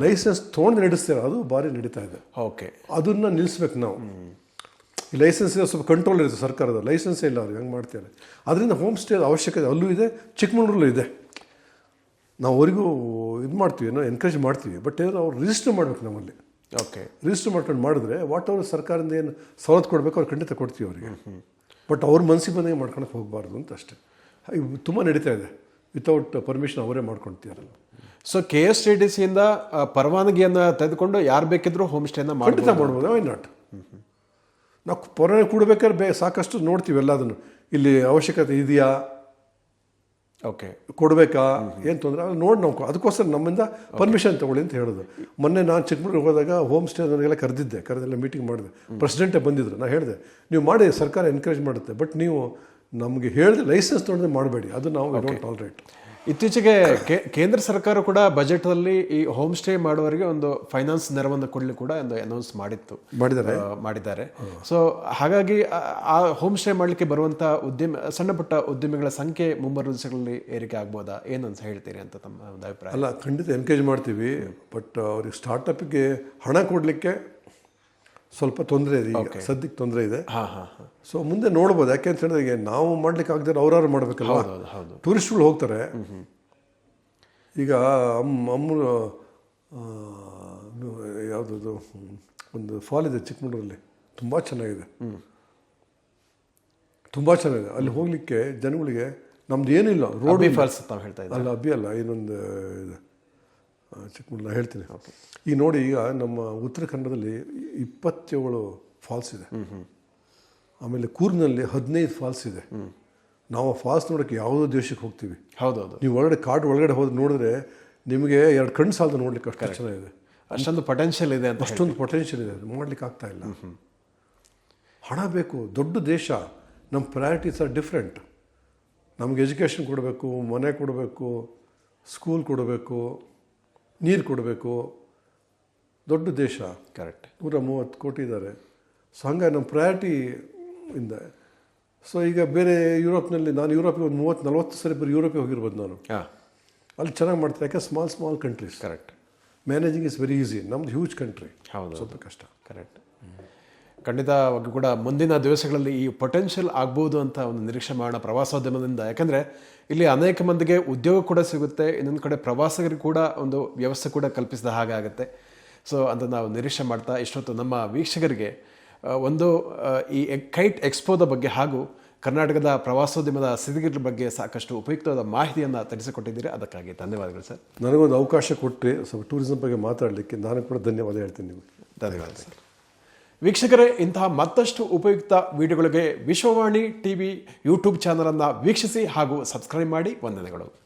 ಲೈಸೆನ್ಸ್ ತೊಗೊಂಡು ನಡೆಸ್ತಾರೆ, ಅದು ಭಾರಿ ನಡೀತಾ ಇದೆ. ಓಕೆ, ಅದನ್ನು ನಿಲ್ಲಿಸ್ಬೇಕು ನಾವು. ಈ ಲೈಸೆನ್ಸ್ ಸ್ವಲ್ಪ ಕಂಟ್ರೋಲ್ ಇರುತ್ತೆ ಸರ್ಕಾರದ, ಲೈಸೆನ್ಸೇ ಇಲ್ಲ ಅವ್ರಿಗೆ, ಹಂಗೆ ಮಾಡ್ತಾರೆ. ಅದರಿಂದ ಹೋಮ್ ಸ್ಟೇ ಅವಶ್ಯಕತೆ ಅಲ್ಲೂ ಇದೆ, ಚಿಕ್ಕಮಗಳೂರಲ್ಲೂ ಇದೆ. ನಾವು ಅವರಿಗೂ ಇದು ಮಾಡ್ತೀವಿ, ಏನೋ ಎನ್ಕರೇಜ್ ಮಾಡ್ತೀವಿ. ಬಟ್ ಏನಾದ್ರು ಅವ್ರು ರಿಜಿಸ್ಟರ್ ಮಾಡಬೇಕು ನಮ್ಮಲ್ಲಿ. ಓಕೆ, ರಿಜಿಸ್ಟರ್ ಮಾಡ್ಕೊಂಡು ಮಾಡಿದ್ರೆ ವಾಟ್ ಅವರು ಸರ್ಕಾರದಿಂದ ಏನು ಸವಲತ್ತು ಕೊಡಬೇಕು ಅವ್ರು ಖಂಡಿತ ಕೊಡ್ತೀವಿ ಅವರಿಗೆ. ಬಟ್ ಅವ್ರ ಮನಸ್ಸಿಗೆ ಬಂದಂಗೆ ಮಾಡ್ಕೊಳಕ್ಕೆ ಹೋಗಬಾರ್ದು ಅಂತ ಅಷ್ಟೇ. ತುಂಬ ನಡೀತಾ ಇದೆ, ವಿತೌಟ್ ಪರ್ಮಿಷನ್ ಅವರೇ ಮಾಡ್ಕೊಳ್ತೀರಲ್ಲ. ಸೊ KSTDCಯಿಂದ ಪರವಾನಗಿಯನ್ನು ತೆಗೆದುಕೊಂಡು ಯಾರು ಬೇಕಿದ್ರೂ ಹೋಮ್ ಸ್ಟೇನ ಖಂಡಿತ ಮಾಡ್ಬೋದು. Why not? ನಾವು ಪರವಾನಗಿ ಕೊಡಬೇಕಾದ್ರೆ ಸಾಕಷ್ಟು ನೋಡ್ತೀವಿ ಎಲ್ಲದನ್ನು. ಇಲ್ಲಿ ಅವಶ್ಯಕತೆ ಇದೆಯಾ, ಓಕೆ, ಕೊಡಬೇಕಾ, ಏನು ತೊಂದರೆ ಅಲ್ಲಿ ನೋಡಿ ನಾವು ಅದಕ್ಕೋಸ್ಕರ ನಮ್ಮಿಂದ ಪರ್ಮಿಷನ್ ತೊಗೊಳ್ಳಿ ಅಂತ ಹೇಳೋದು. ಮೊನ್ನೆ ನಾನು ಚಿಕ್ಕಮಗಳೂರಿಗೆ ಹೋದಾಗ ಹೋಮ್ ಸ್ಟೇ ನನಗೆಲ್ಲ ಕರೆದೆಲ್ಲ ಮೀಟಿಂಗ್ ಮಾಡಿದೆ. ಪ್ರೆಸಿಡೆಂಟೇ ಬಂದಿದ್ರು. ನಾನು ಹೇಳಿದೆ, ನೀವು ಮಾಡಿ, ಸರ್ಕಾರ ಎನ್ಕರೇಜ್ ಮಾಡುತ್ತೆ, ಬಟ್ ನೀವು ನಮಗೆ ಹೇಳಿದ್ರೆ ಲೈಸೆನ್ಸ್ ತೊಗೊಂಡ್ರೆ ಮಾಡಬೇಡಿ, ಅದು ನಾವು ಡೋಂಟ್ ಟಾಲರೇಟ್. ಇತ್ತೀಚೆಗೆ ಕೇಂದ್ರ ಸರ್ಕಾರ ಕೂಡ ಬಜೆಟ್ನಲ್ಲಿ ಈ ಹೋಮ್ ಸ್ಟೇ ಮಾಡುವವರಿಗೆ ಒಂದು ಫೈನಾನ್ಸ್ ನೆರವನ್ನು ಕೊಡಲಿಕ್ಕೆ ಕೂಡ ಒಂದು ಅನೌನ್ಸ್ ಮಾಡಿದ್ದಾರೆ. ಸೊ ಹಾಗಾಗಿ ಆ ಹೋಮ್ ಸ್ಟೇ ಮಾಡಲಿಕ್ಕೆ ಬರುವಂಥ ಸಣ್ಣ ಪುಟ್ಟ ಉದ್ಯಮಿಗಳ ಸಂಖ್ಯೆ ಮುಂಬರುವ ದಿವಸಗಳಲ್ಲಿ ಏರಿಕೆ ಆಗ್ಬೋದಾ, ಏನಂತ ಹೇಳ್ತೀರಿ ಅಂತ ತಮ್ಮ ಒಂದು ಅಭಿಪ್ರಾಯ? ಅಲ್ಲ, ಖಂಡಿತ ಎನ್ಕರೇಜ್ ಮಾಡ್ತೀವಿ. ಬಟ್ ಅವ್ರಿಗೆ ಸ್ಟಾರ್ಟಪ್ಗೆ ಹಣ ಕೊಡಲಿಕ್ಕೆ ಸ್ವಲ್ಪ ತೊಂದರೆ ಇದೆ, ಈಗ ಸದ್ಯಕ್ಕೆ ತೊಂದರೆ ಇದೆ. ಸೊ ಮುಂದೆ ನೋಡ್ಬೋದು. ಯಾಕೆಂತ ಹೇಳಿದ್ರೆ ಈಗ ನಾವು ಮಾಡ್ಲಿಕ್ಕೆ ಆಗದೆ ಅವ್ರಾರು ಮಾಡಬೇಕಲ್ಲ. ಟೂರಿಸ್ಟ್ಗಳು ಹೋಗ್ತಾರೆ. ಈಗ ಯಾವುದದು ಒಂದು ಫಾಲ್ ಇದೆ ಚಿಕ್ಕಮಗಳೂರಲ್ಲಿ, ತುಂಬ ಚೆನ್ನಾಗಿದೆ. ಅಲ್ಲಿ ಹೋಗ್ಲಿಕ್ಕೆ ಜನಗಳಿಗೆ ನಮ್ದು ಏನಿಲ್ಲ, ರೋಡ್ ಫಾಲ್ಸ್ ತಾವು ಹೇಳ್ತಾ ಇದ್ದೀವಿ. ಅಲ್ಲ, ಅಲ್ಲ, ಇನ್ನೊಂದು ಇದೆ ಚಿಕ್ಕಮಗಳೂರು, ಹೇಳ್ತೀನಿ. ಈಗ ನೋಡಿ, ಈಗ ನಮ್ಮ ಉತ್ತರ ಕನ್ನಡದಲ್ಲಿ 27 ಫಾಲ್ಸ್ ಇದೆ. ಆಮೇಲೆ ಕೂರ್ಗ್ನಲ್ಲಿ 15 ಫಾಲ್ಸ್ ಇದೆ. ನಾವು ಫಾಲ್ಸ್ ನೋಡೋಕ್ಕೆ ಯಾವುದೋ ದೇಶಕ್ಕೆ ಹೋಗ್ತೀವಿ. ಹೌದೌದು. ನೀವು ಒಳಗಡೆ ಕಾಡು ಒಳಗಡೆ ಹೋಗಿ ನೋಡಿದ್ರೆ ನಿಮಗೆ 2 ಕಣ್ಣು ಸಾಲದು ನೋಡ್ಲಿಕ್ಕೆ, ಅಷ್ಟು ಚೆನ್ನಾಗಿದೆ. ಅಷ್ಟೊಂದು ಪೊಟೆನ್ಷಿಯಲ್ ಇದೆ ಅಂತ. ಅಷ್ಟೊಂದು ಪೊಟೆನ್ಷಿಯಲ್ ಇದೆ, ಮಾಡ್ಲಿಕ್ಕೆ ಆಗ್ತಾ ಇಲ್ಲ. ಹಣ ಬೇಕು, ದೊಡ್ಡ ದೇಶ. ನಮ್ಮ ಪ್ರಯಾರಿಟೀಸ್ ಆರ್ ಡಿಫ್ರೆಂಟ್. ನಮ್ಗೆ ಎಜುಕೇಷನ್ ಕೊಡಬೇಕು, ಮನೆ ಕೊಡಬೇಕು, ಸ್ಕೂಲ್ ಕೊಡಬೇಕು, ನೀರು ಕೊಡಬೇಕು. ದೊಡ್ಡ ದೇಶ. ಕರೆಕ್ಟ್. 130 ಕೋಟಿ ಇದ್ದಾರೆ. ಸೊ ಹಂಗಾಗಿ ನಮ್ಮ ಪ್ರಯಾರಿಟಿ ಇಂದ. ಸೊ ಈಗ ಬೇರೆ ಯುರೋಪ್ನಲ್ಲಿ, ನಾನು ಯುರೋಪಿಗೆ ಒಂದು 30-40 ಸರಿ ಬರೀ ಯುರೋಪಿಗೆ ಹೋಗಿರ್ಬೋದು ನಾನು. ಅಲ್ಲಿ ಚೆನ್ನಾಗಿ ಮಾಡ್ತಾರೆ, ಯಾಕೆ small countries. Correct. Managing is very easy. ನಮ್ದು ಹ್ಯೂಜ್ ಕಂಟ್ರಿ. ಹೌದು, ಸ್ವಲ್ಪ ಕಷ್ಟ. ಕರೆಕ್ಟ್. ಖಂಡಿತವಾಗಿ ಕೂಡ ಮುಂದಿನ ದಿವಸಗಳಲ್ಲಿ ಈ ಪೊಟೆನ್ಷಿಯಲ್ ಆಗ್ಬೋದು ಅಂತ ಒಂದು ನಿರೀಕ್ಷೆ ಮಾಡೋಣ ಪ್ರವಾಸೋದ್ಯಮದಿಂದ. ಯಾಕಂದರೆ ಇಲ್ಲಿ ಅನೇಕ ಮಂದಿಗೆ ಉದ್ಯೋಗ ಕೂಡ ಸಿಗುತ್ತೆ, ಇನ್ನೊಂದು ಕಡೆ ಪ್ರವಾಸಿಗರಿಗೆ ಕೂಡ ಒಂದು ವ್ಯವಸ್ಥೆ ಕೂಡ ಕಲ್ಪಿಸಿದ ಹಾಗೆ ಆಗುತ್ತೆ. ಸೊ ಅಂತ ನಾವು ನಿರೀಕ್ಷೆ ಮಾಡ್ತಾ ಇಷ್ಟೊತ್ತು ನಮ್ಮ ವೀಕ್ಷಕರಿಗೆ ಒಂದು ಈ ಕೈಟ್ ಎಕ್ಸ್ಪೋದ ಬಗ್ಗೆ ಹಾಗೂ ಕರ್ನಾಟಕದ ಪ್ರವಾಸೋದ್ಯಮದ ಸ್ಥಿತಿಗತಿಗಳ ಬಗ್ಗೆ ಸಾಕಷ್ಟು ಉಪಯುಕ್ತವಾದ ಮಾಹಿತಿಯನ್ನು ತಿಳಿಸಿಕೊಟ್ಟಿದ್ದೀರಿ. ಅದಕ್ಕಾಗಿ ಧನ್ಯವಾದಗಳು ಸರ್. ನನಗೊಂದು ಅವಕಾಶ ಕೊಟ್ಟರೆ ಸ್ವಲ್ಪ ಟೂರಿಸಂ ಬಗ್ಗೆ ಮಾತಾಡಲಿಕ್ಕೆ ನಾನು ಕೂಡ ಧನ್ಯವಾದ ಹೇಳ್ತೀನಿ ನಿಮಗೆ. ಧನ್ಯವಾದ ಸರ್. ವೀಕ್ಷಕರೇ, ಇಂತಹ ಮತ್ತಷ್ಟು ಉಪಯುಕ್ತ ವಿಡಿಯೋಗಳಿಗೆ ವಿಶ್ವವಾಣಿ TV ಯೂಟ್ಯೂಬ್ ಚಾನಲನ್ನು ವೀಕ್ಷಿಸಿ ಹಾಗೂ ಸಬ್ಸ್ಕ್ರೈಬ್ ಮಾಡಿ. ವಂದನೆಗಳು.